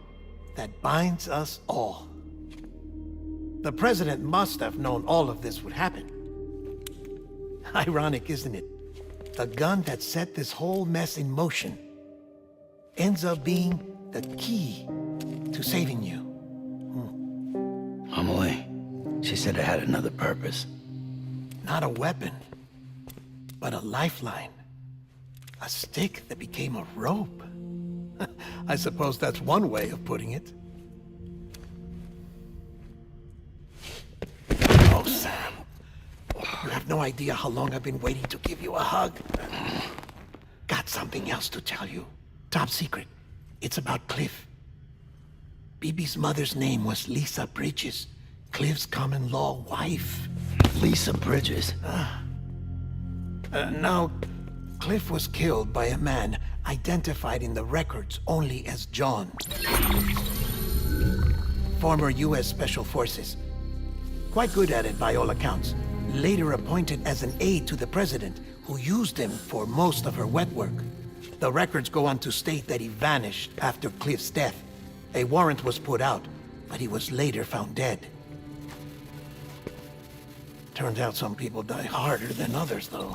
that binds us all. The President must have known all of this would happen. Ironic, isn't it? The gun that set this whole mess in motion ends up being the key to saving you. Amelie, she said it had another purpose. Not a weapon, but a lifeline. A stick that became a rope. I suppose that's one way of putting it. Oh, Sam. You have no idea how long I've been waiting to give you a hug. Got something else to tell you. Top secret. It's about Cliff. Bibi's mother's name was Lisa Bridges, Cliff's common-law wife. Lisa Bridges? Now, Cliff was killed by a man identified in the records only as John. Former U.S. Special Forces. Quite good at it by all accounts. Later appointed as an aide to the president, who used him for most of her wet work. The records go on to state that he vanished after Cliff's death. A warrant was put out, but he was later found dead. Turns out some people die harder than others, though.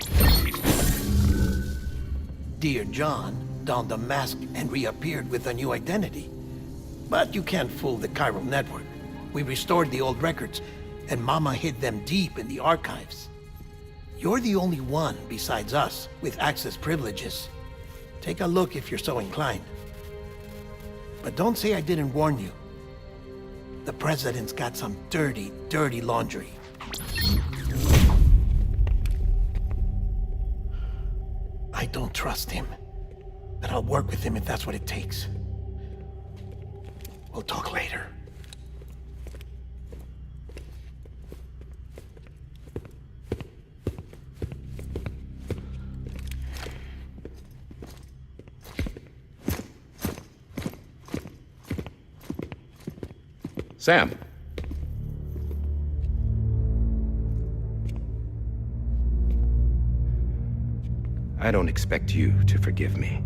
Dear John donned a mask and reappeared with a new identity. But you can't fool the chiral network. We restored the old records, and Mama hid them deep in the archives. You're the only one, besides us, with access privileges. Take a look if you're so inclined. But don't say I didn't warn you. The President's got some dirty, dirty laundry. I don't trust him, but I'll work with him if that's what it takes. We'll talk later. Sam. I don't expect you to forgive me.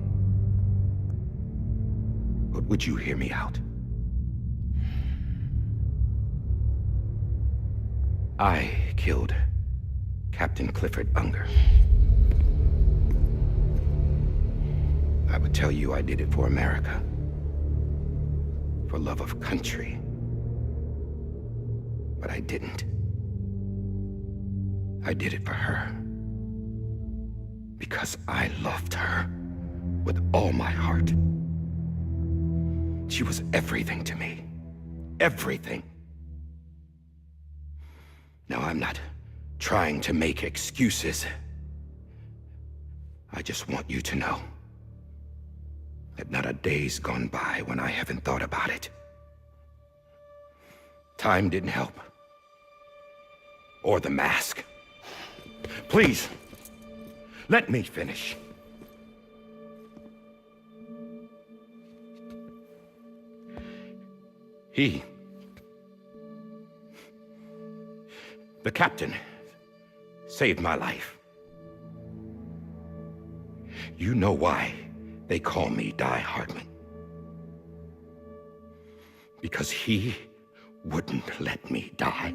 But would you hear me out? I killed Captain Clifford Unger. I would tell you I did it for America. For love of country. But I didn't. I did it for her. Because I loved her with all my heart. She was everything to me. Everything. Now, I'm not trying to make excuses. I just want you to know that not a day's gone by when I haven't thought about it. Time didn't help. Or the mask. Please, let me finish. The captain saved my life. You know why they call me Die Hardman. Because he wouldn't let me die.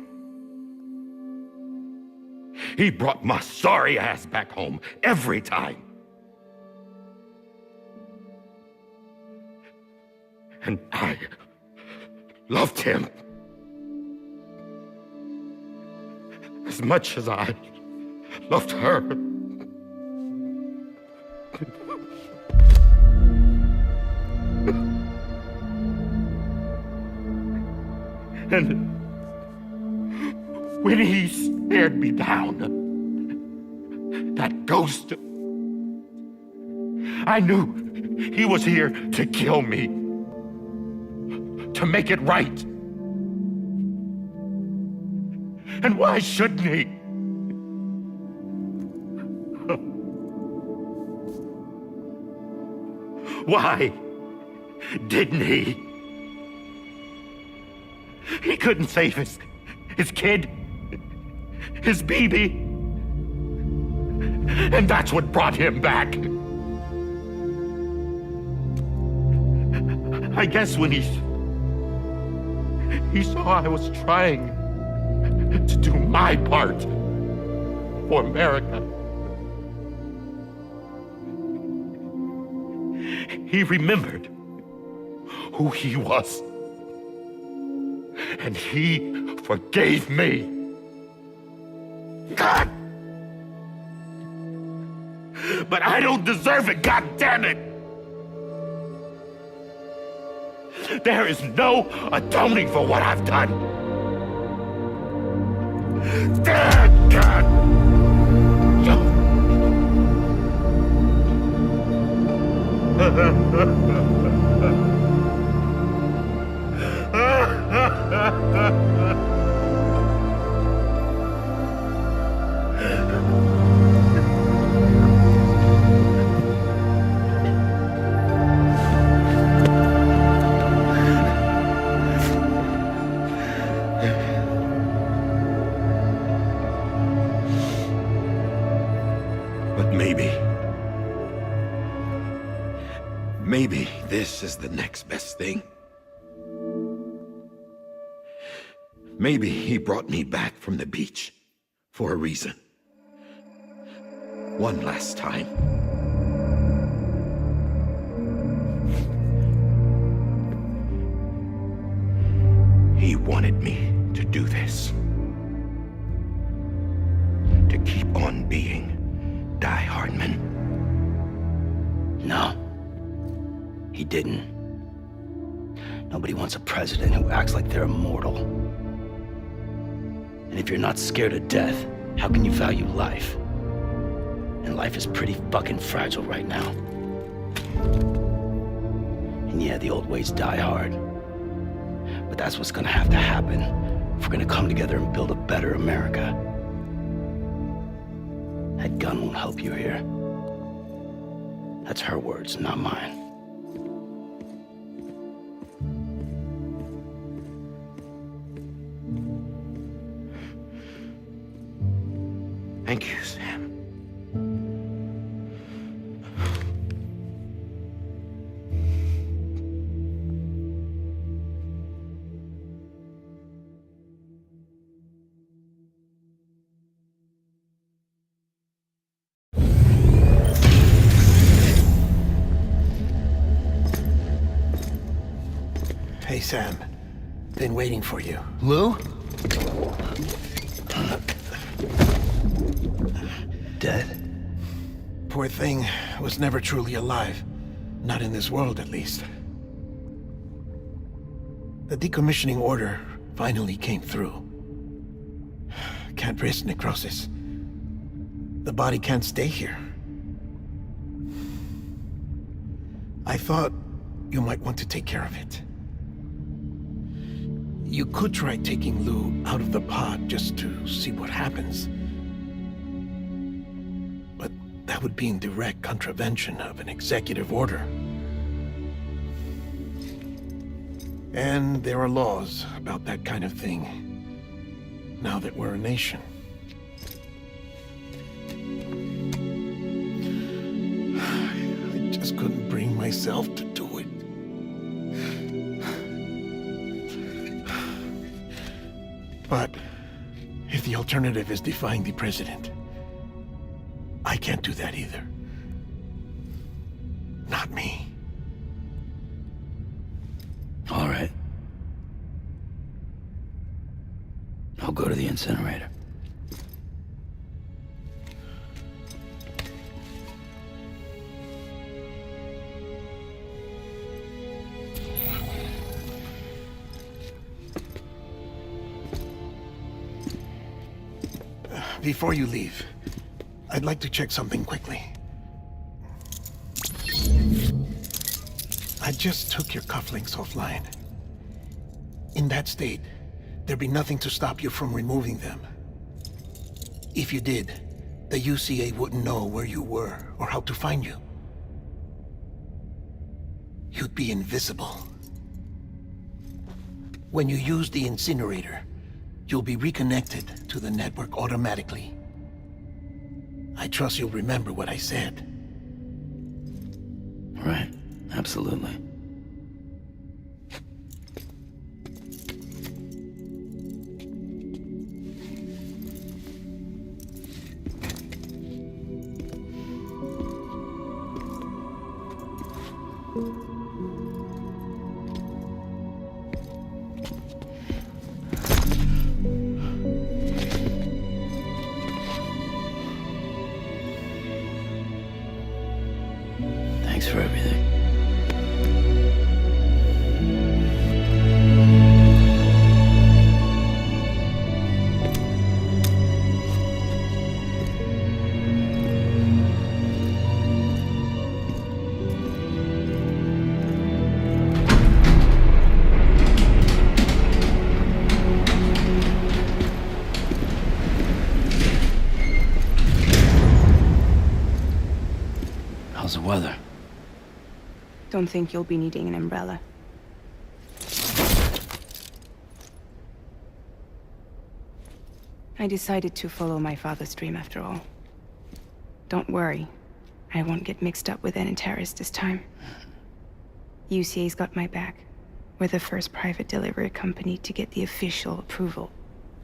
He brought my sorry ass back home every time. And I loved him as much as I loved her. And when he stared me down, that ghost, I knew he was here to kill me, to make it right. And why shouldn't he? Why didn't he? He couldn't save his kid, his baby. And that's what brought him back. I guess when he saw I was trying to do my part for America, he remembered who he was. And he forgave me. God! But I don't deserve it, God damn it! There is no atoning for what I've done. Damn, God! But maybe this is the next best thing. Maybe he brought me back from the beach for a reason. One last time. He wanted me to do this. To keep on being Die Hardman. No. He didn't. Nobody wants a president who acts like they're immortal. And if you're not scared of death, how can you value life? And life is pretty fucking fragile right now. And yeah, the old ways die hard. But that's what's gonna have to happen if we're gonna come together and build a better America. That gun won't help you here. That's her words, not mine. Thank you, Sam. Hey, Sam. Been waiting for you. Lou? Dead? Poor thing was never truly alive. Not in this world, at least. The decommissioning order finally came through. Can't risk necrosis. The body can't stay here. I thought you might want to take care of it. You could try taking Lou out of the pod just to see what happens. But that would be in direct contravention of an executive order. And there are laws about that kind of thing, now that we're a nation. myself to do it. But if the alternative is defying the president, I can't do that either. Not me. All right. I'll go to the incinerator. Before you leave, I'd like to check something quickly. I just took your cufflinks offline. In that state, there'd be nothing to stop you from removing them. If you did, the UCA wouldn't know where you were or how to find you. You'd be invisible. When you use the incinerator, you'll be reconnected to the network automatically. I trust you'll remember what I said. Right. Absolutely. Thanks for everything. How's the weather? Don't think you'll be needing an umbrella. I decided to follow my father's dream after all. Don't worry. I won't get mixed up with any terrorists this time. UCA's got my back. We're the first private delivery company to get the official approval.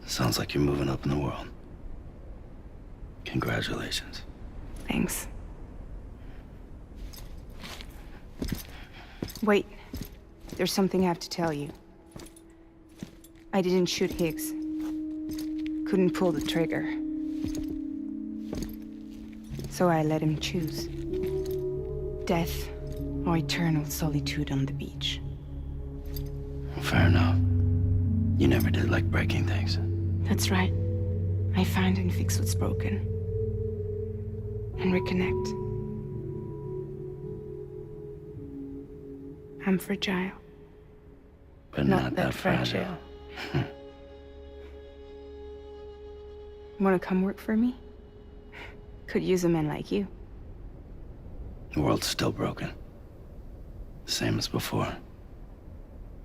Sounds like you're moving up in the world. Congratulations. Thanks. Wait. There's something I have to tell you. I didn't shoot Higgs. Couldn't pull the trigger. So I let him choose. Death or eternal solitude on the beach. Fair enough. You never did like breaking things. That's right. I find and fix what's broken. And reconnect. I'm fragile. But not that fragile. Wanna come work for me? Could use a man like you. The world's still broken. Same as before.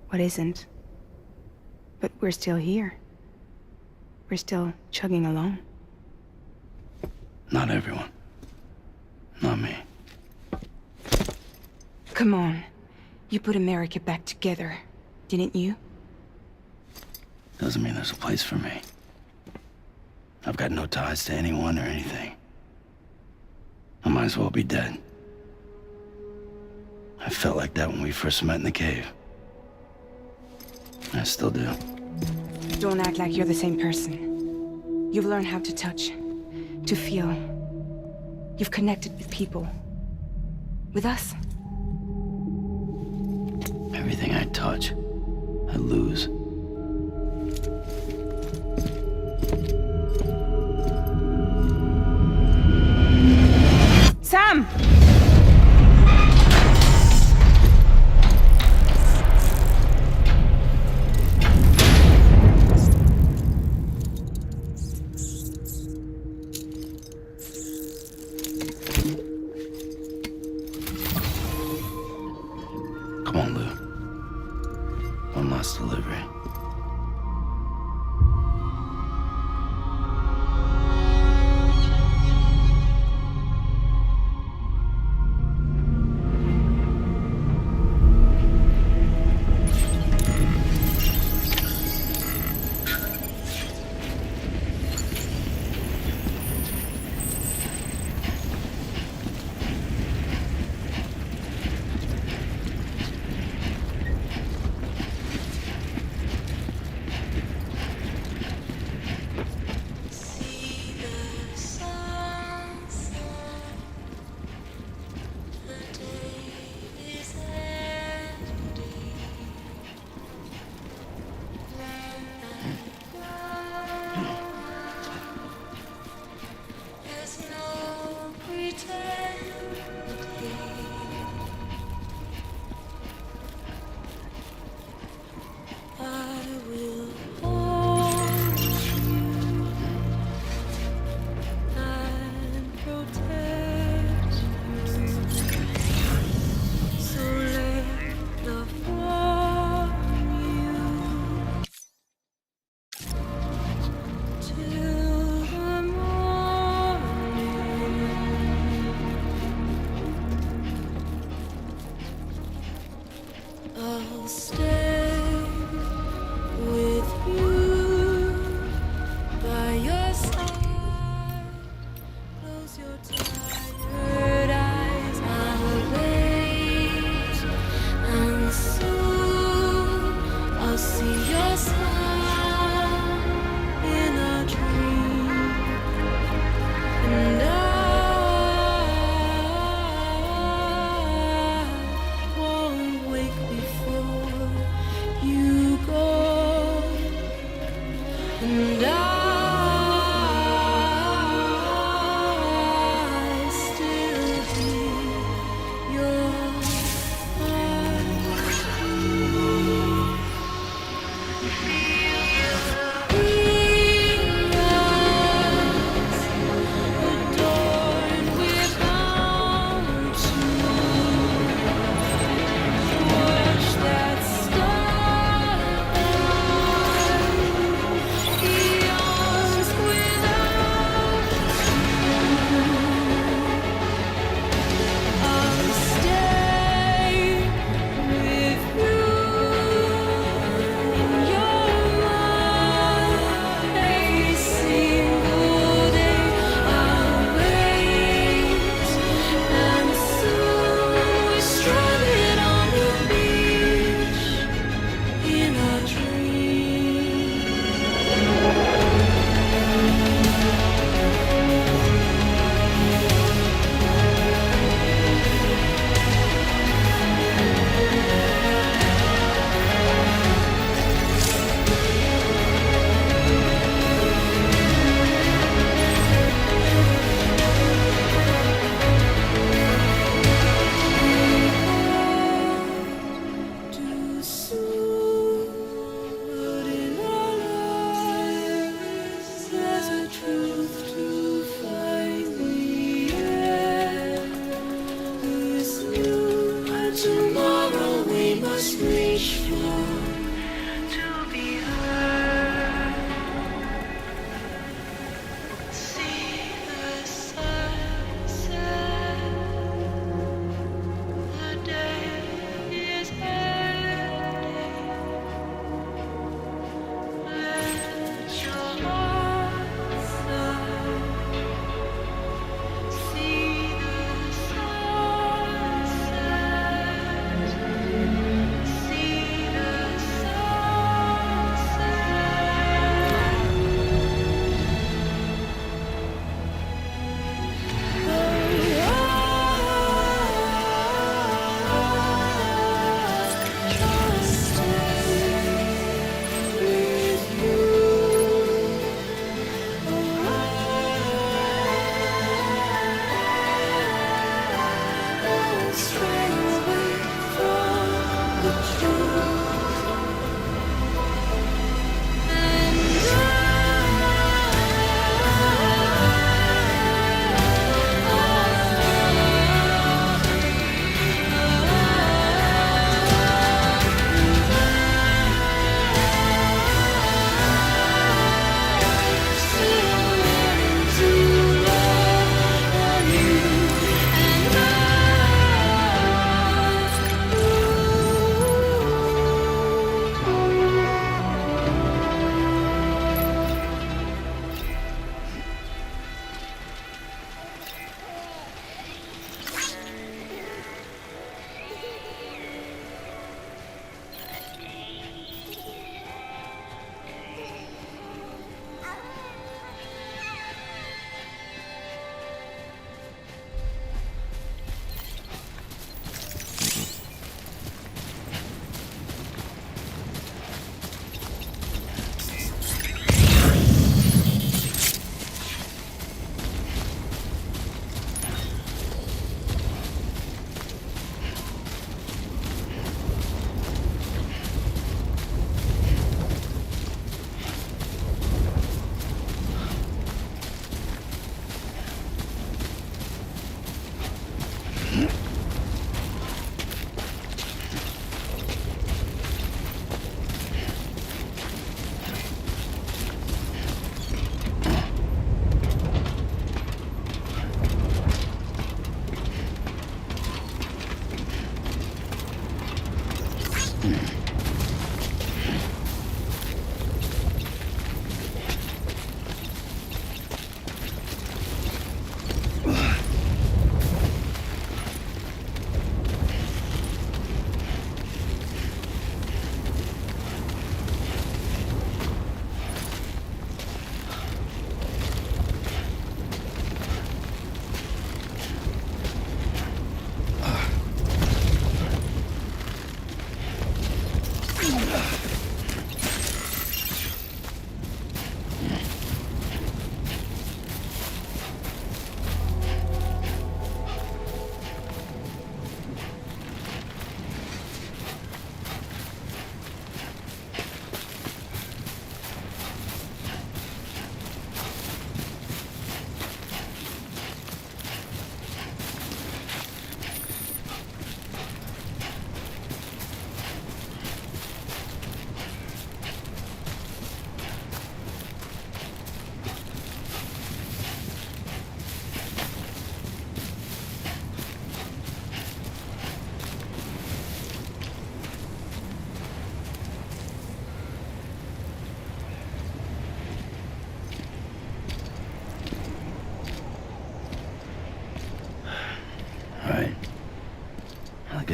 What isn't? But we're still here. We're still chugging along. Not everyone. Not me. Come on. You put America back together, didn't you? Doesn't mean there's a place for me. I've got no ties to anyone or anything. I might as well be dead. I felt like that when we first met in the cave. I still do. Don't act like you're the same person. You've learned how to touch, to feel. You've connected with people. With us. Everything I touch, I lose. Sam! Come on, Lou. One last delivery. and I still hear your that star, the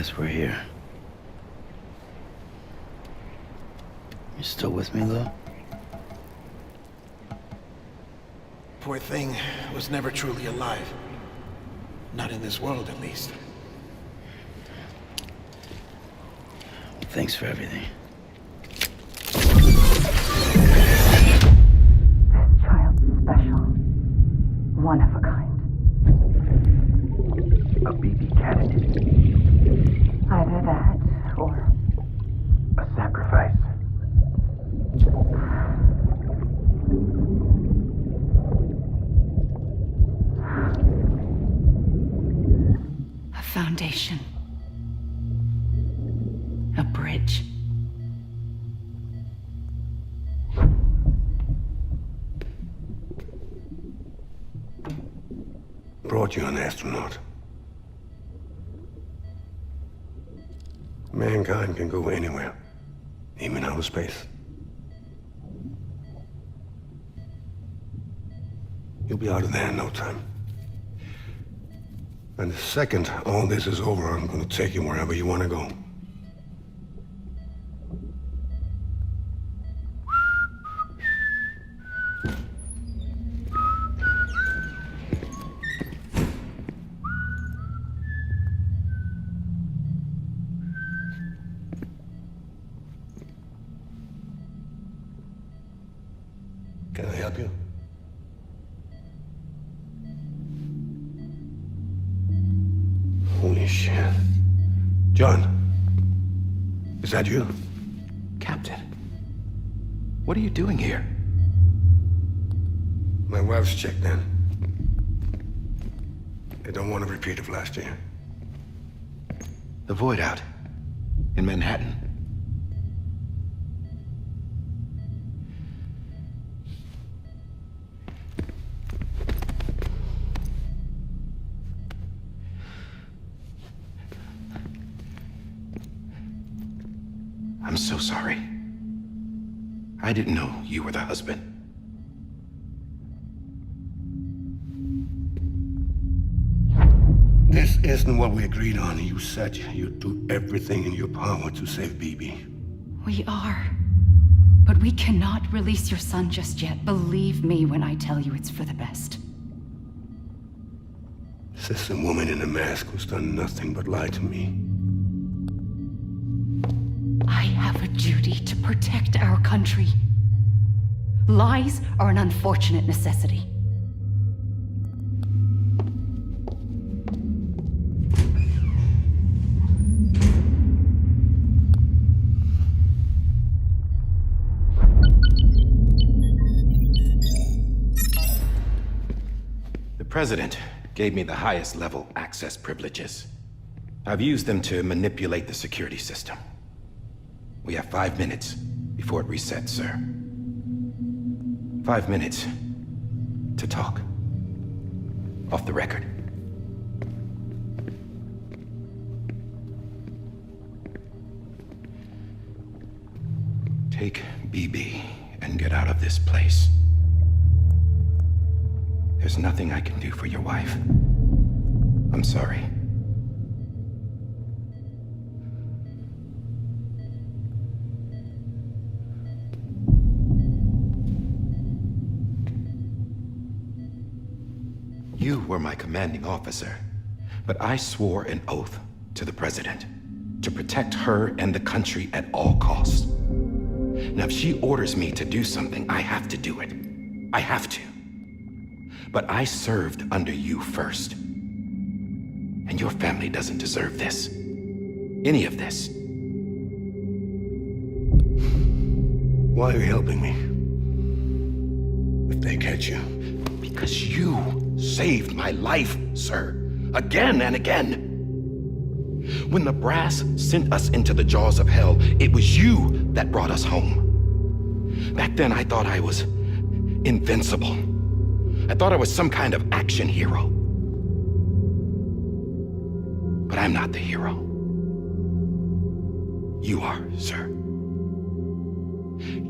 guess we're here. You still with me, though? Poor thing was never truly alive. Not in this world, at least. Thanks for everything. Child special. One of a kind. A BB candidate. Either that, or A sacrifice. A foundation. A bridge. Brought you an astronaut. Mankind can go anywhere, even outer space. You'll be out of there in no time. And the second all this is over, I'm gonna take you wherever you wanna go. Can I help you? Holy shit. John, is that you? Captain, what are you doing here? My wife's checked in. They don't want a repeat of last year. The Void out in Manhattan. I'm so sorry. I didn't know you were the husband. This isn't what we agreed on. You said you'd do everything in your power to save BB. We are. But we cannot release your son just yet. Believe me when I tell you it's for the best. This woman in a mask who's done nothing but lie to me. I have a duty to protect our country. Lies are an unfortunate necessity. The President gave me the highest level access privileges. I've used them to manipulate the security system. We have 5 minutes before it resets, sir. 5 minutes to talk. Off the record. Take BB and get out of this place. There's nothing I can do for your wife. I'm sorry. You were my commanding officer, but I swore an oath to the President to protect her and the country at all costs. Now, if she orders me to do something, I have to do it. I have to. But I served under you first. And your family doesn't deserve this. Any of this. Why are you helping me? If they catch you. Because you saved my life, sir. Again and again. When the brass sent us into the jaws of hell, it was you that brought us home. Back then, I thought I was invincible. I thought I was some kind of action hero. But I'm not the hero. You are, sir.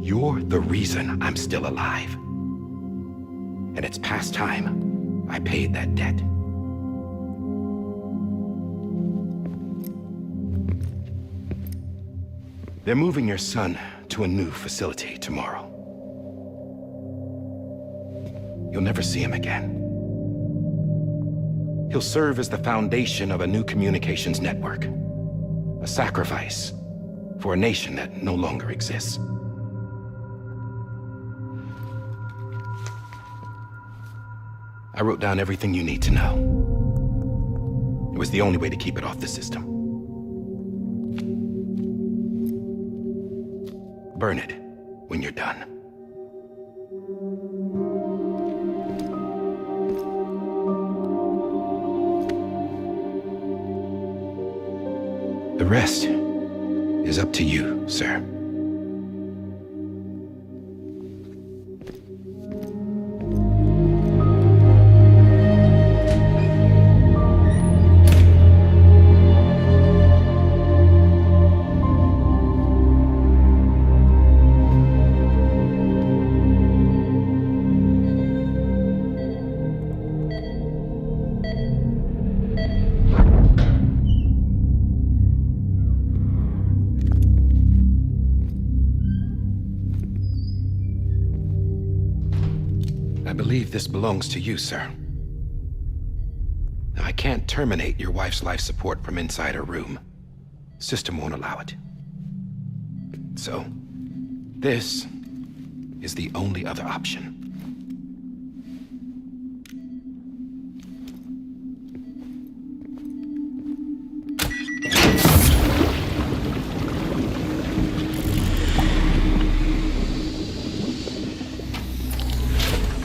You're the reason I'm still alive. And it's past time I paid that debt. They're moving your son to a new facility tomorrow. You'll never see him again. He'll serve as the foundation of a new communications network. A sacrifice for a nation that no longer exists. I wrote down everything you need to know. It was the only way to keep it off the system. Burn it when you're done. The rest is up to you, sir. I believe this belongs to you, sir. Now, I can't terminate your wife's life support from inside her room. System won't allow it. So, this is the only other option.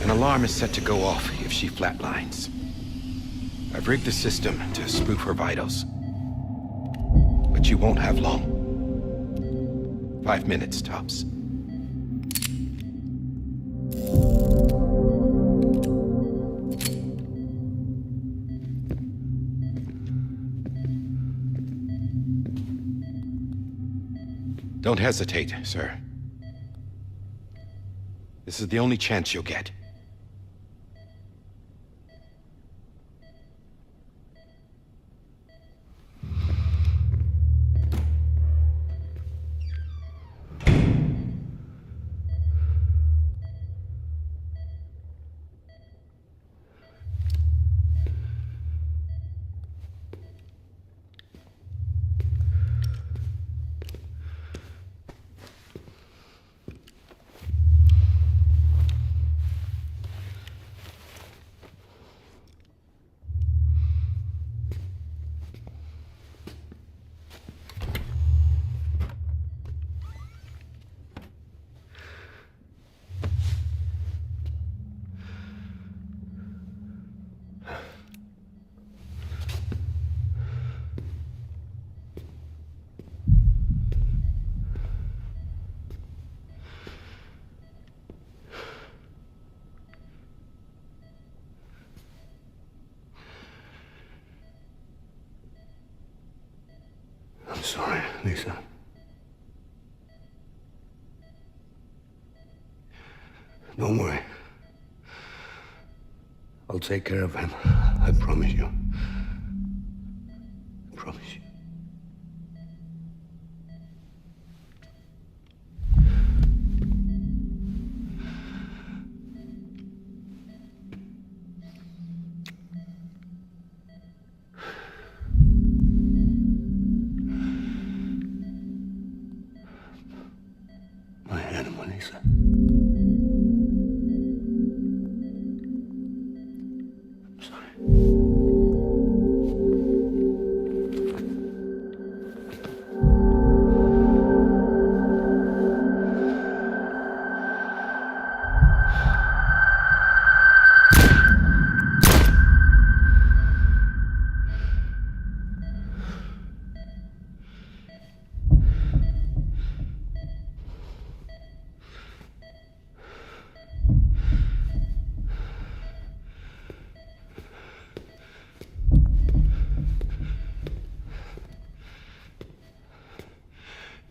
An alarm is set to go off if she flatlines. I've rigged the system to spoof her vitals. But you won't have long. 5 minutes, tops. Don't hesitate, sir. This is the only chance you'll get. I'm sorry, Lisa. Don't worry. I'll take care of him. I promise you. I promise you. My animal, Lisa. I'm sorry.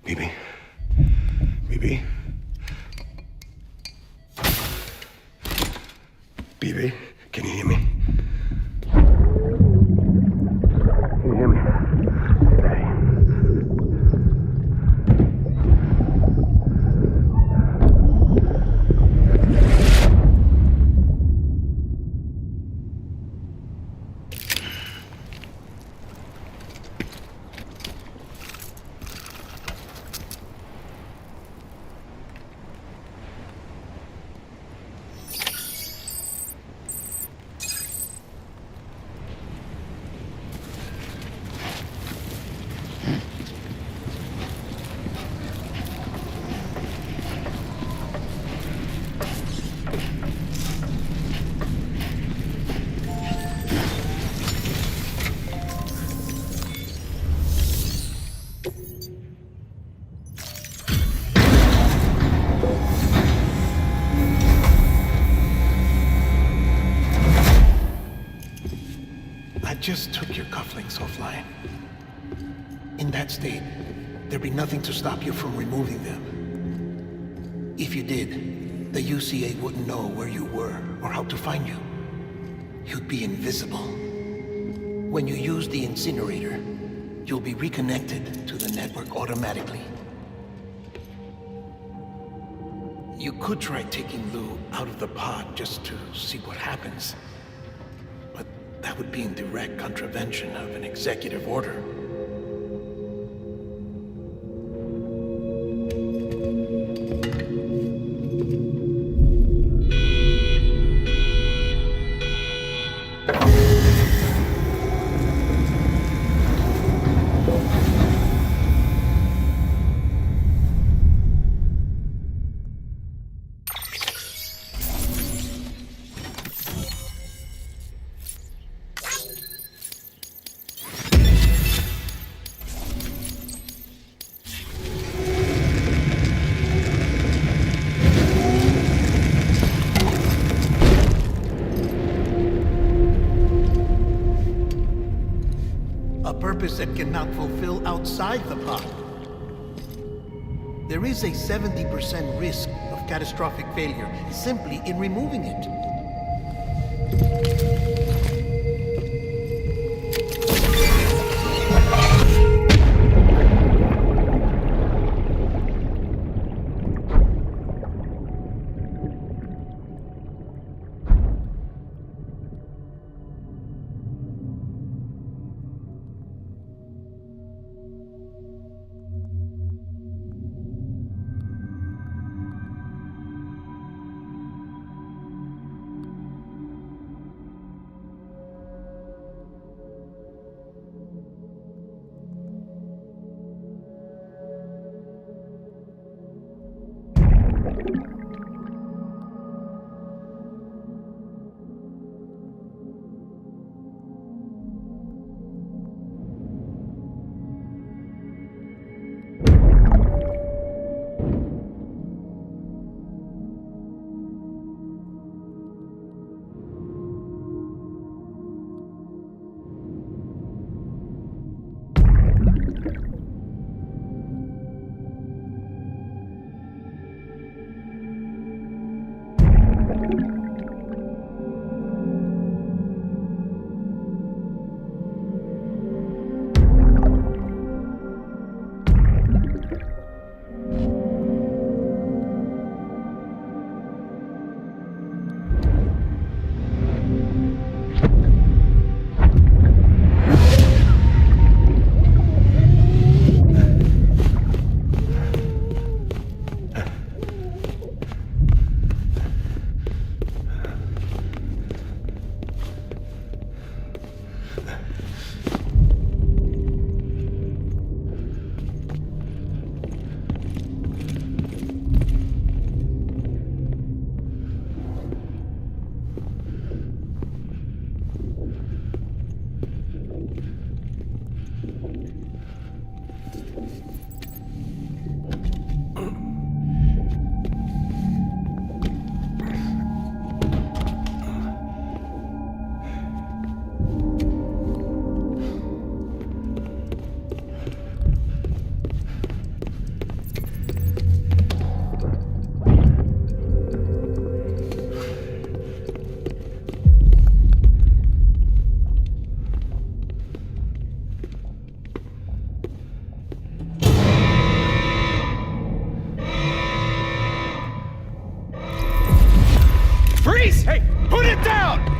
Bibi. Bibi. Bibi, can you hear me? Can you hear me? Steady. just took your cufflinks offline. In that state, there'd be nothing to stop you from removing them. If you did, the UCA wouldn't know where you were or how to find you. You'd be invisible. When you use the incinerator, you'll be reconnected to the network automatically. You could try taking Lou out of the pod just to see what happens. But that would be in direct contravention of an executive order. That cannot fulfill outside the pod. There is a 70% risk of catastrophic failure simply in removing it.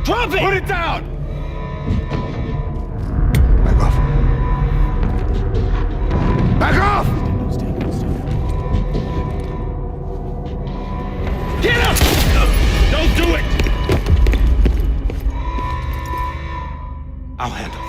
Drop it! Put it down! Back off. Back off! Get up! Don't do it! I'll handle this.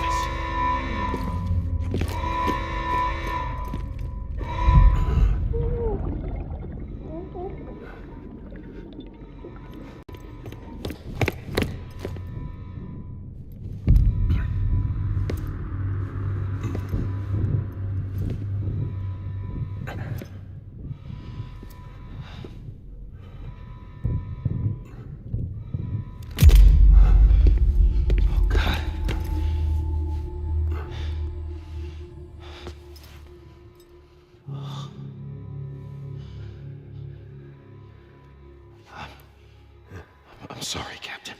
sorry, Captain.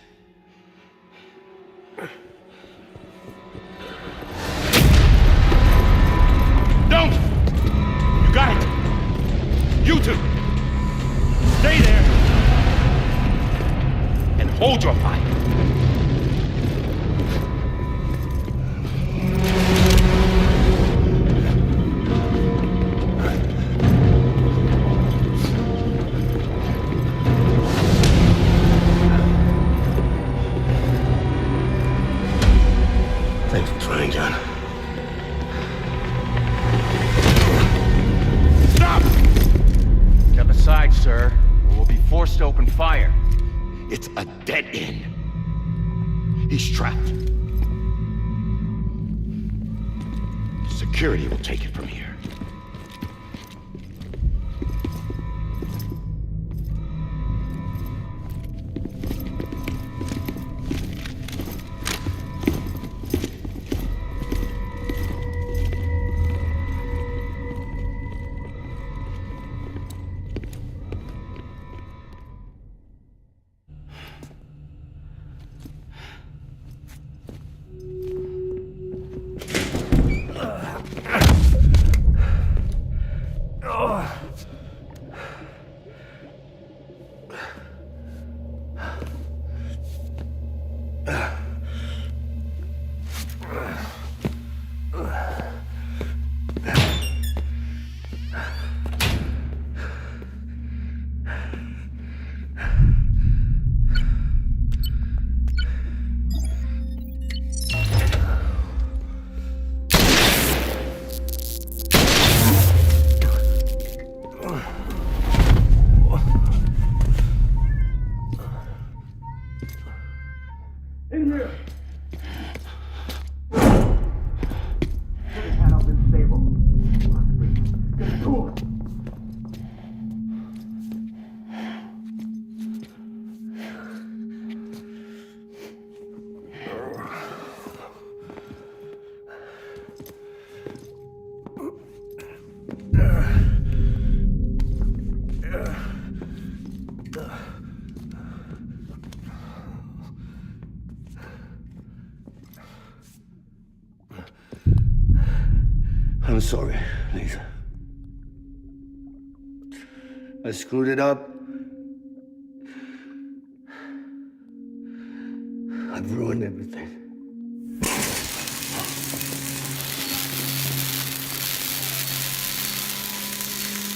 Don't! You got it! You two! Stay there! And hold your fire. Thanks for trying, John. Stop! Step aside, sir, or we'll be forced to open fire. It's a dead end. He's trapped. Security will take it from here. I'm sorry, Lisa. I screwed it up. I've ruined everything.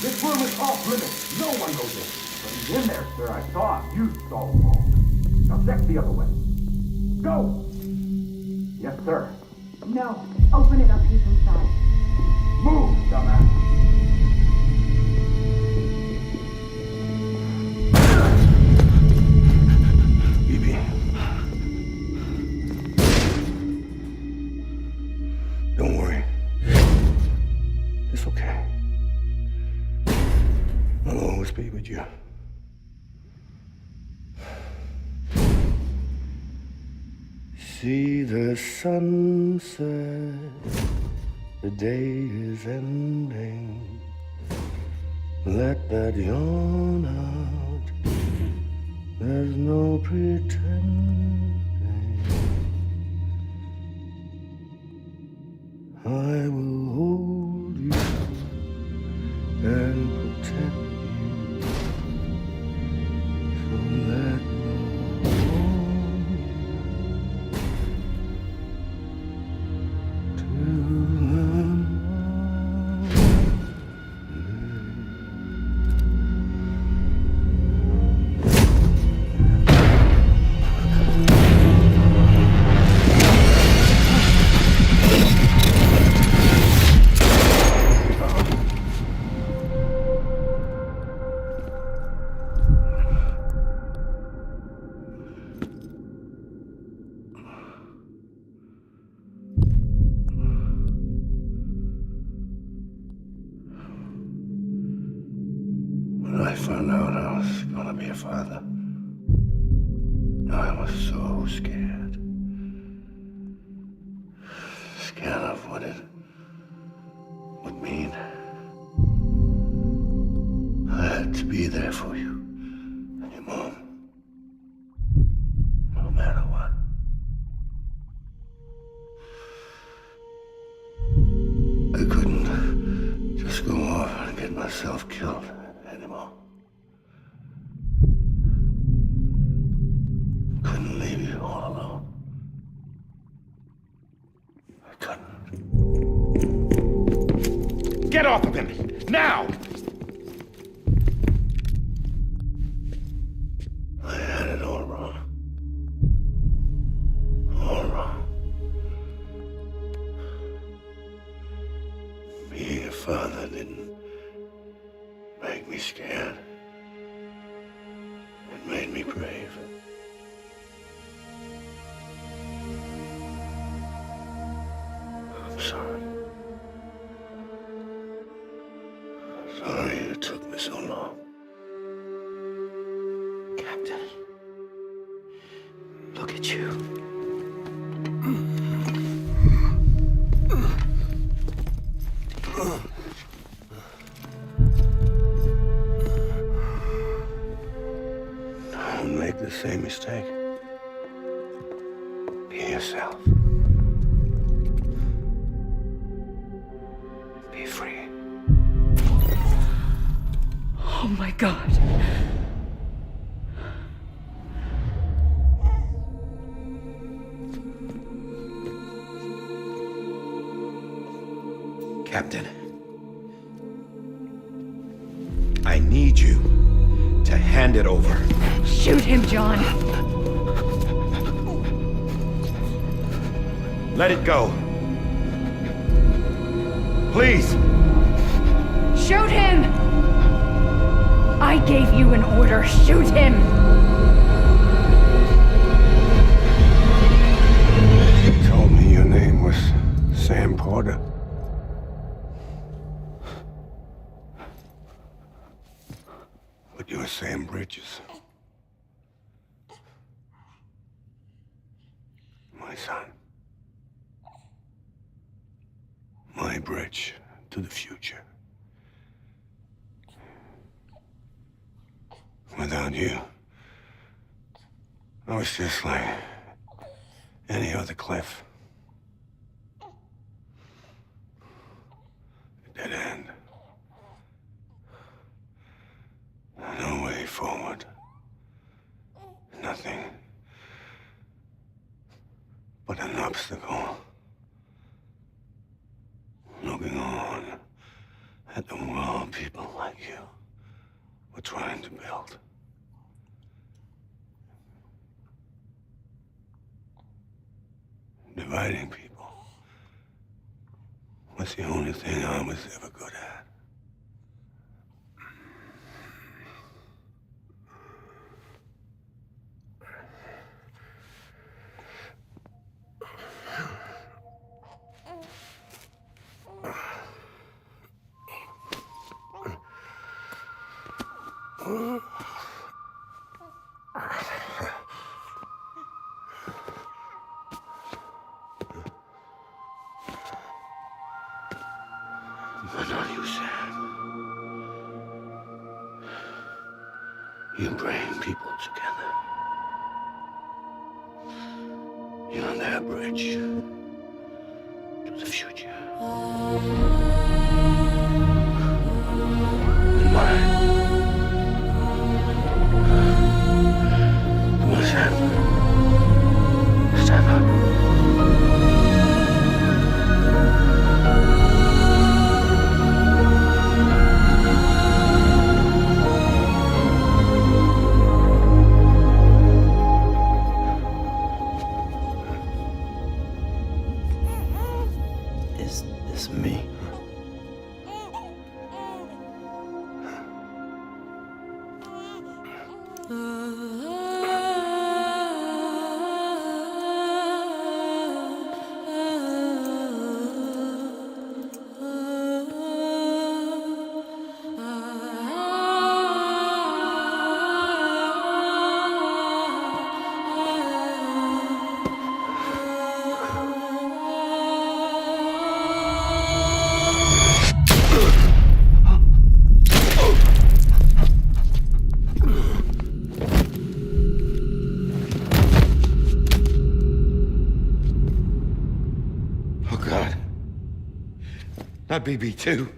This room is off limits. No one goes in. But he's in there, sir. I saw him. You saw him all. Now check the other way. Go! Yes, sir. No. Open it up. He's inside. Move, dumbass. Bibi. Don't worry. It's okay. I'll always be with you. See the sunset, the day is ending. Let that yawn out, there's no pretending. I will hold you and protect you. So let When I found out I was gonna be a father, I was so scared. Scared of what it would mean. I had to be there for you and your mom. myself killed anymore. Couldn't leave you all alone. I couldn't. Get off of him! Now! I had it all wrong. All wrong. Being a father didn't make me scared. It made me brave. I'm sorry. Sorry it took me so long. Captain, look at you. Don't make the same mistake. Be yourself. Be free. Oh my God. Captain, I need you to hand it over. Shoot him, John. Let it go. Please. Shoot him! I gave you an order. Shoot him! You told me your name was Sam Porter. But you're Sam Bridges. My son. My bridge to the future. Without you, I was just like any other Cliff. A dead end. No way forward. Nothing but an obstacle. Looking on at the world people like you were trying to build. Dividing people was the only thing I was ever good at. But not you, Sam. You bring people together. You're their bridge to the future. And mine. Come on, Sam. Stand up. Is this me? Oh, God. Not BB2.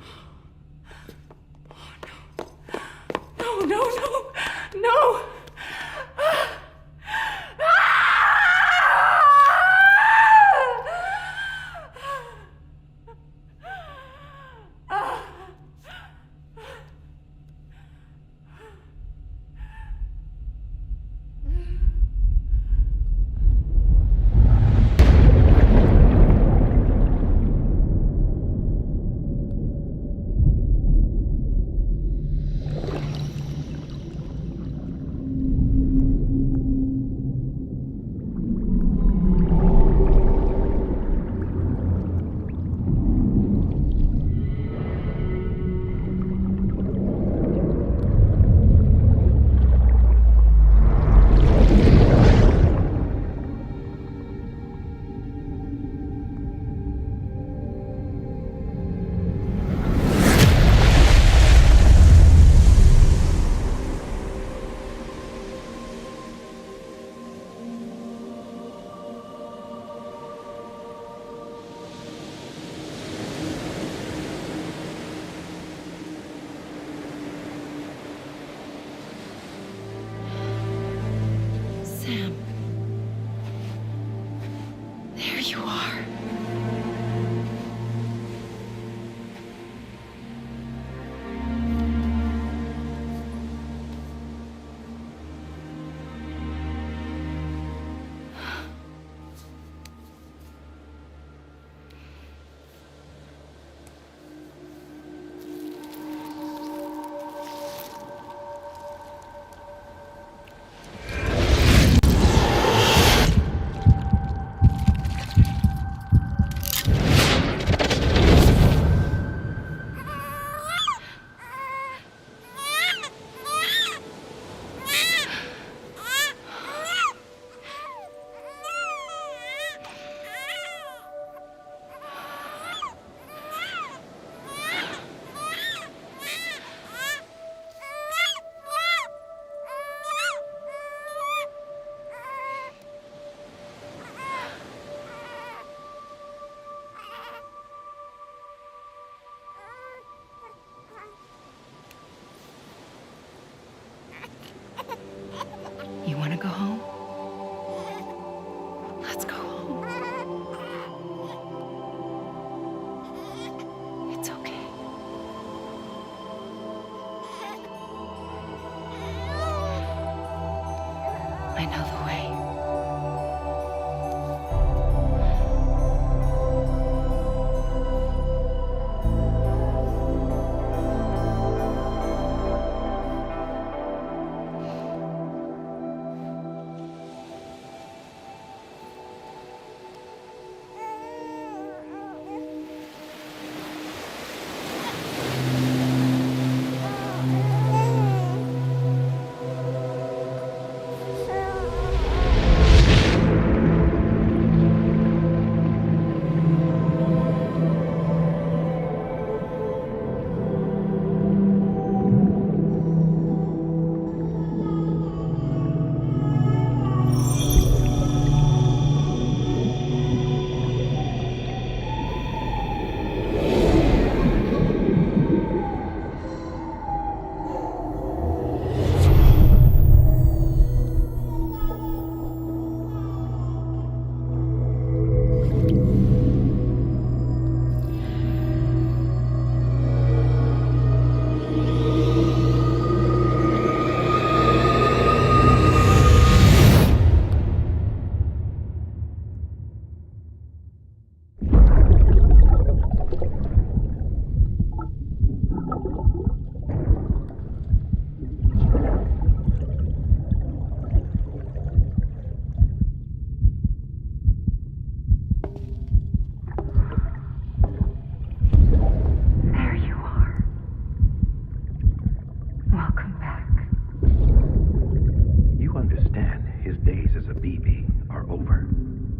of BB are over,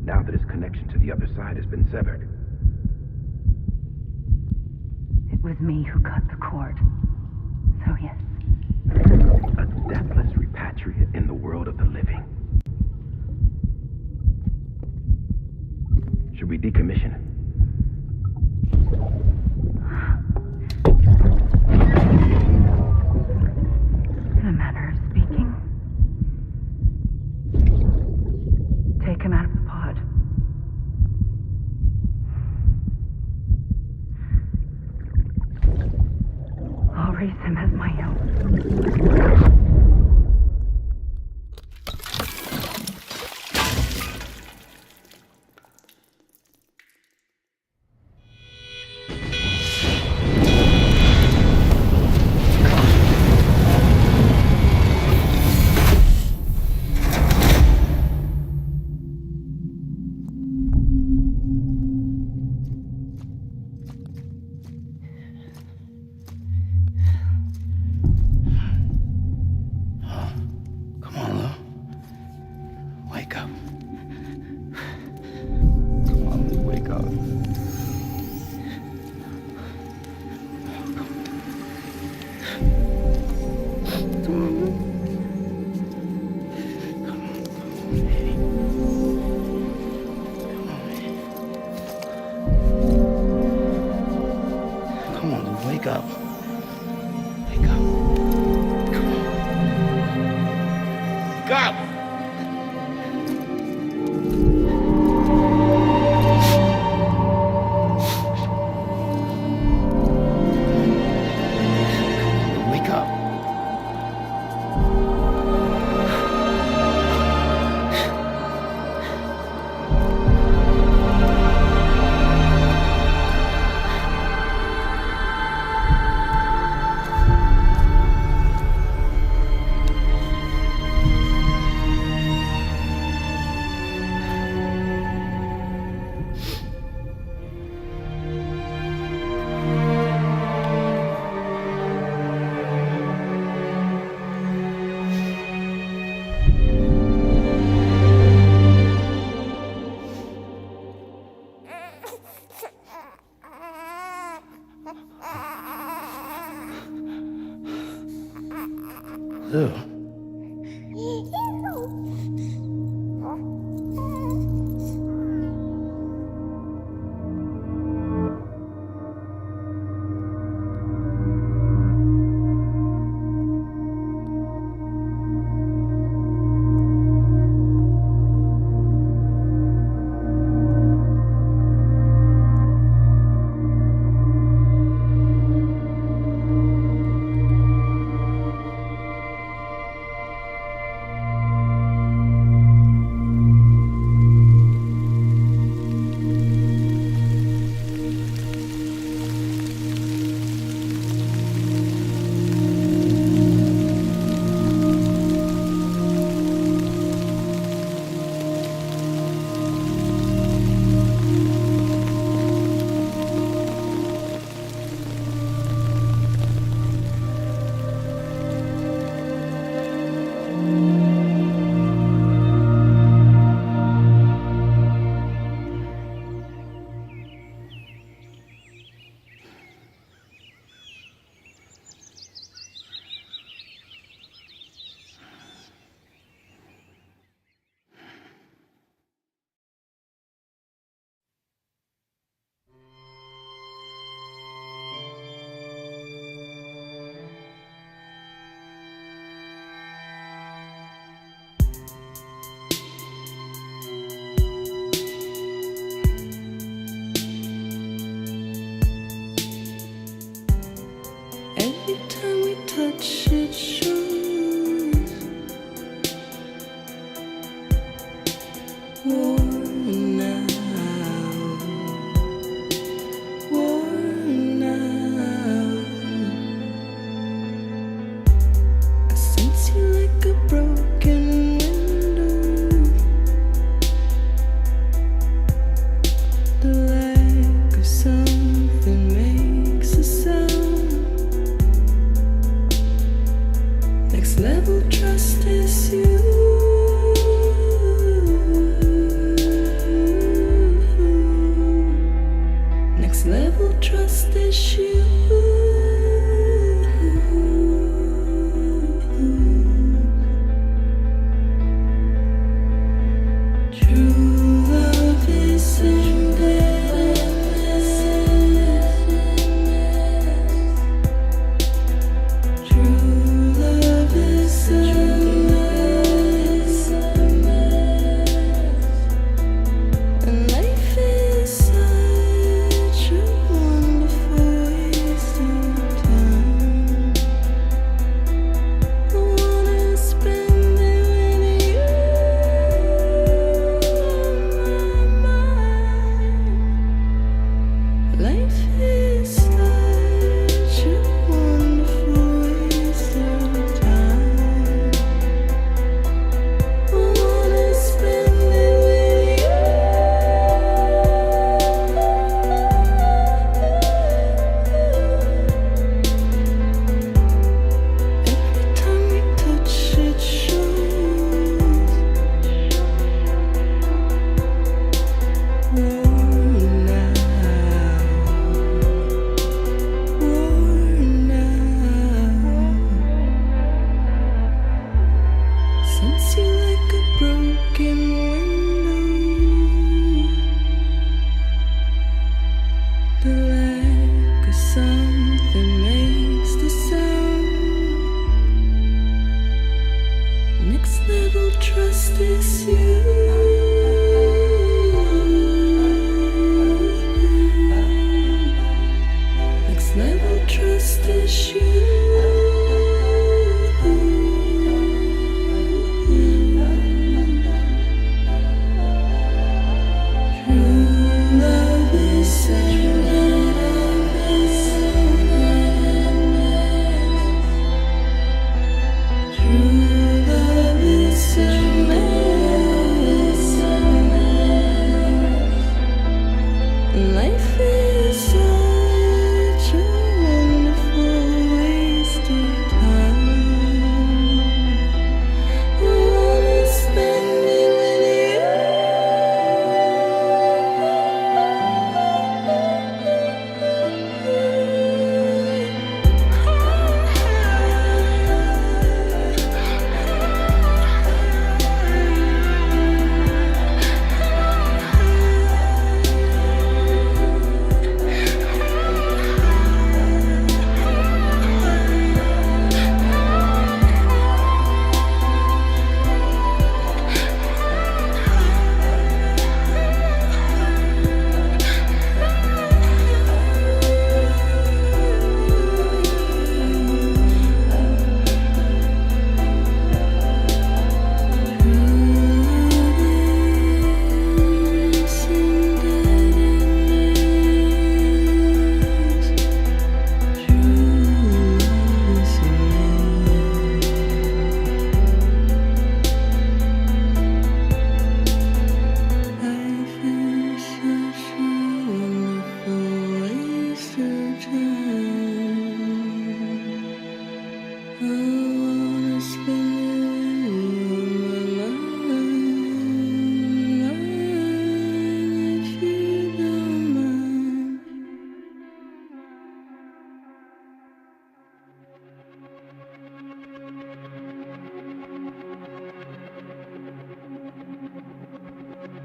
now that his connection to the other side has been severed. It was me who cut the cord. So yes. A deathless repatriate in the world of the living. Should we decommission it? In a manner of speaking. Take him out of the pod. I'll raise him as my own. Come on, Lou. Wake up. Come on, Lou, wake up. Come on, Lou. Come on, Lou, wake up. Wake up. Come on. Wake up! Wake up. Lou. Every time we touch it shows worn out, worn out. I sense you like a broken window. The lack of something makes a sound. Next level trust is you.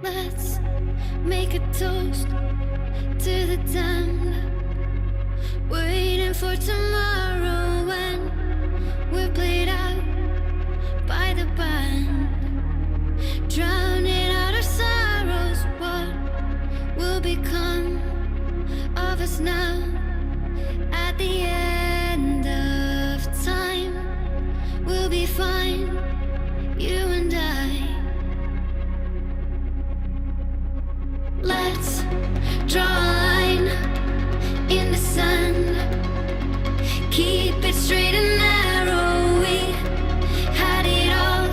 Let's make a toast to the damned, waiting for tomorrow when we're played out by the band, drowning out our sorrows. What will become of us now at the end of time? We'll be fine, you and I. Let's draw a line in the sand, keep it straight and narrow. We had it all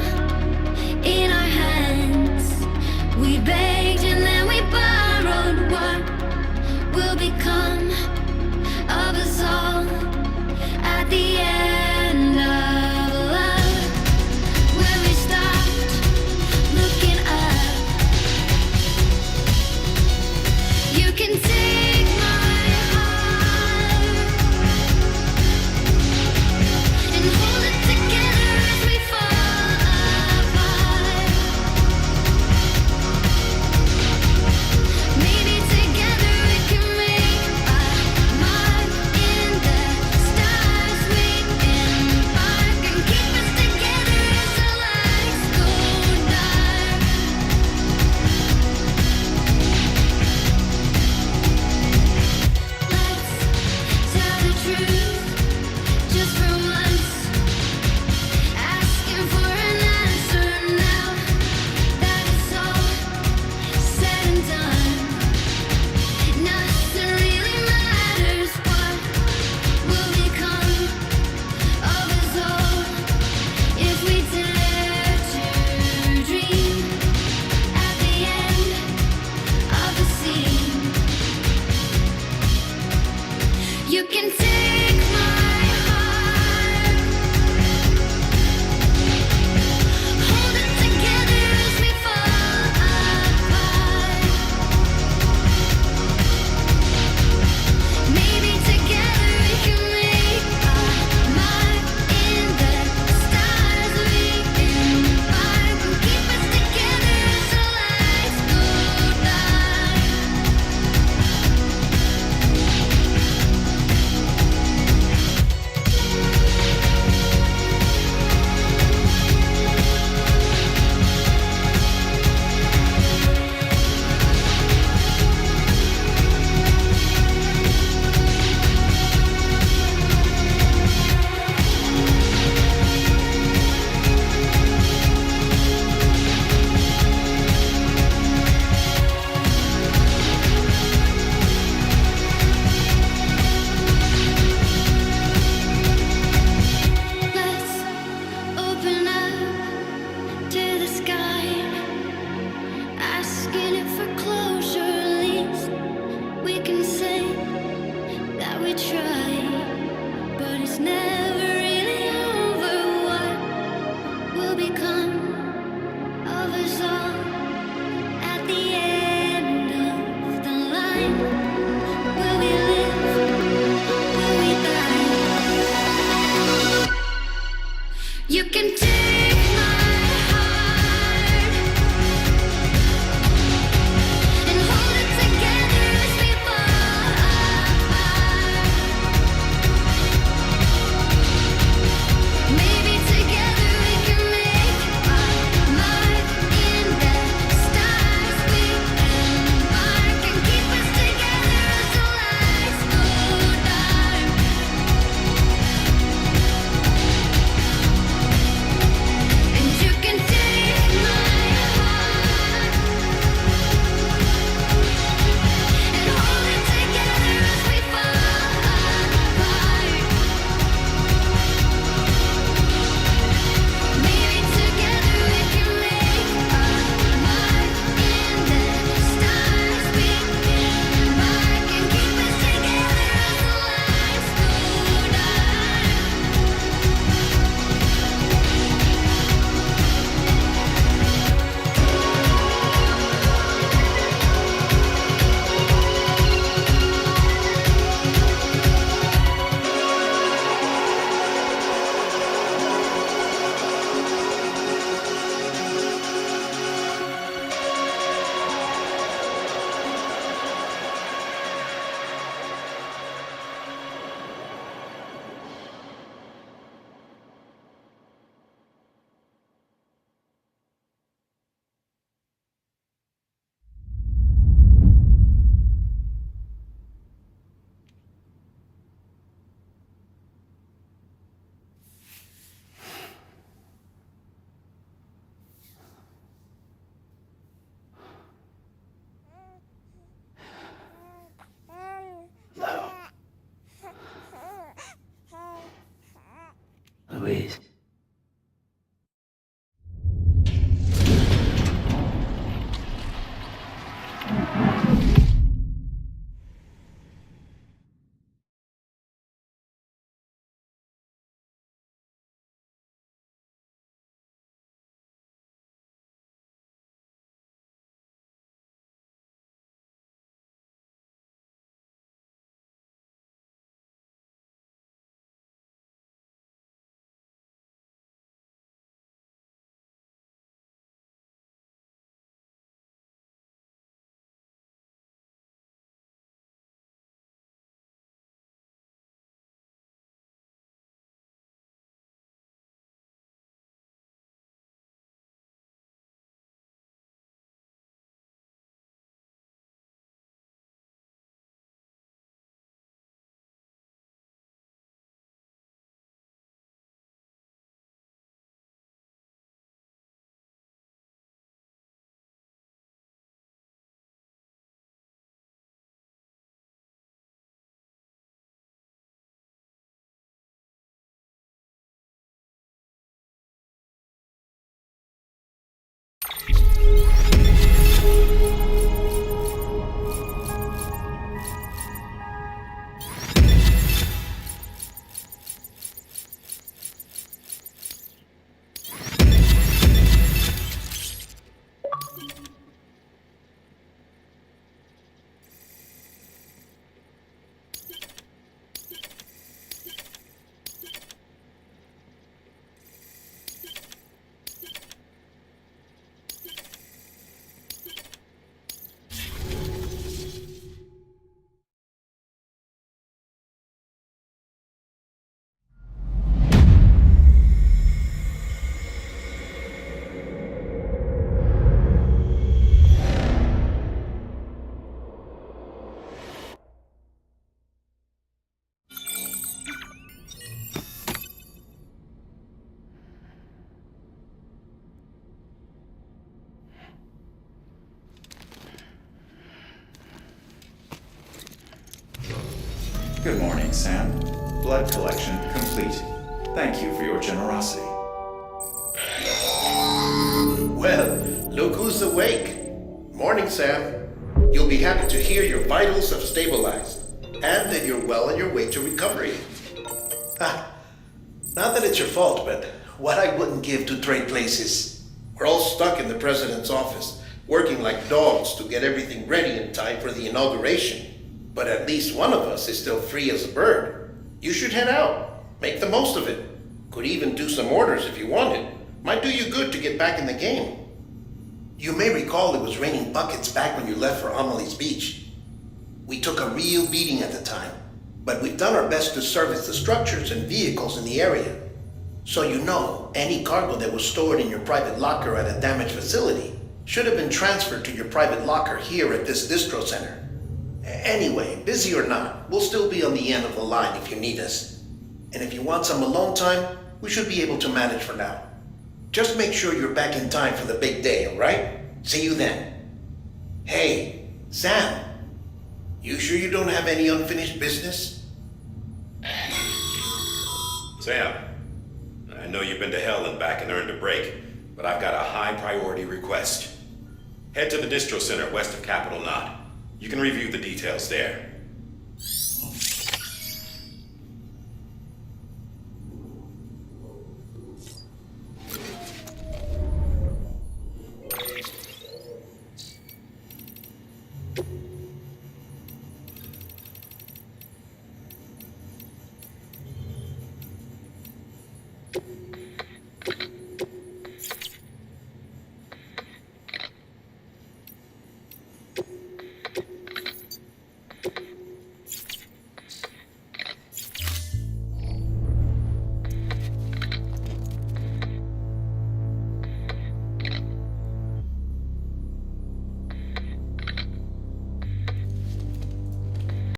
asking it for closure. At least we can say that we tried, but it's never really over. What will become of us all at the end of the line? Will we live? Will we die? You can take my heart and hold it together as we fall apart. Maybe together we can make our mark in the stars. We embark and keep us together as the lights go dark. And you can take my heart and hold it together as we fall apart. Maybe together we can make our mark in the stars. We embark and keep us together as the lights go dark. Louise. Good morning, Sam. Blood collection complete. Thank you for your generosity. Well, look who's awake. Morning, Sam. You'll be happy to hear your vitals have stabilized, and that you're well on your way to recovery. Not that it's your fault, but what I wouldn't give to trade places. We're all stuck in the president's office, working like dogs to get everything ready in time for the inauguration. But at least one of us is still free as a bird. You should head out. Make the most of it. Could even do some orders if you wanted. Might do you good to get back in the game. You may recall it was raining buckets back when you left for Amelie's Beach. We took a real beating at the time, but we've done our best to service the structures and vehicles in the area. So you know, any cargo that was stored in your private locker at a damaged facility should have been transferred to your private locker here at this distro center. Anyway, busy or not, we'll still be on the end of the line if you need us. And if you want some alone time, we should be able to manage for now. Just make sure you're back in time for the big day, all right? See you then. Hey, Sam, you sure you don't have any unfinished business? Sam, I know you've been to hell and back and earned a break, but I've got a high priority request. Head to the distro center west of Capitol Knot. You can review the details there.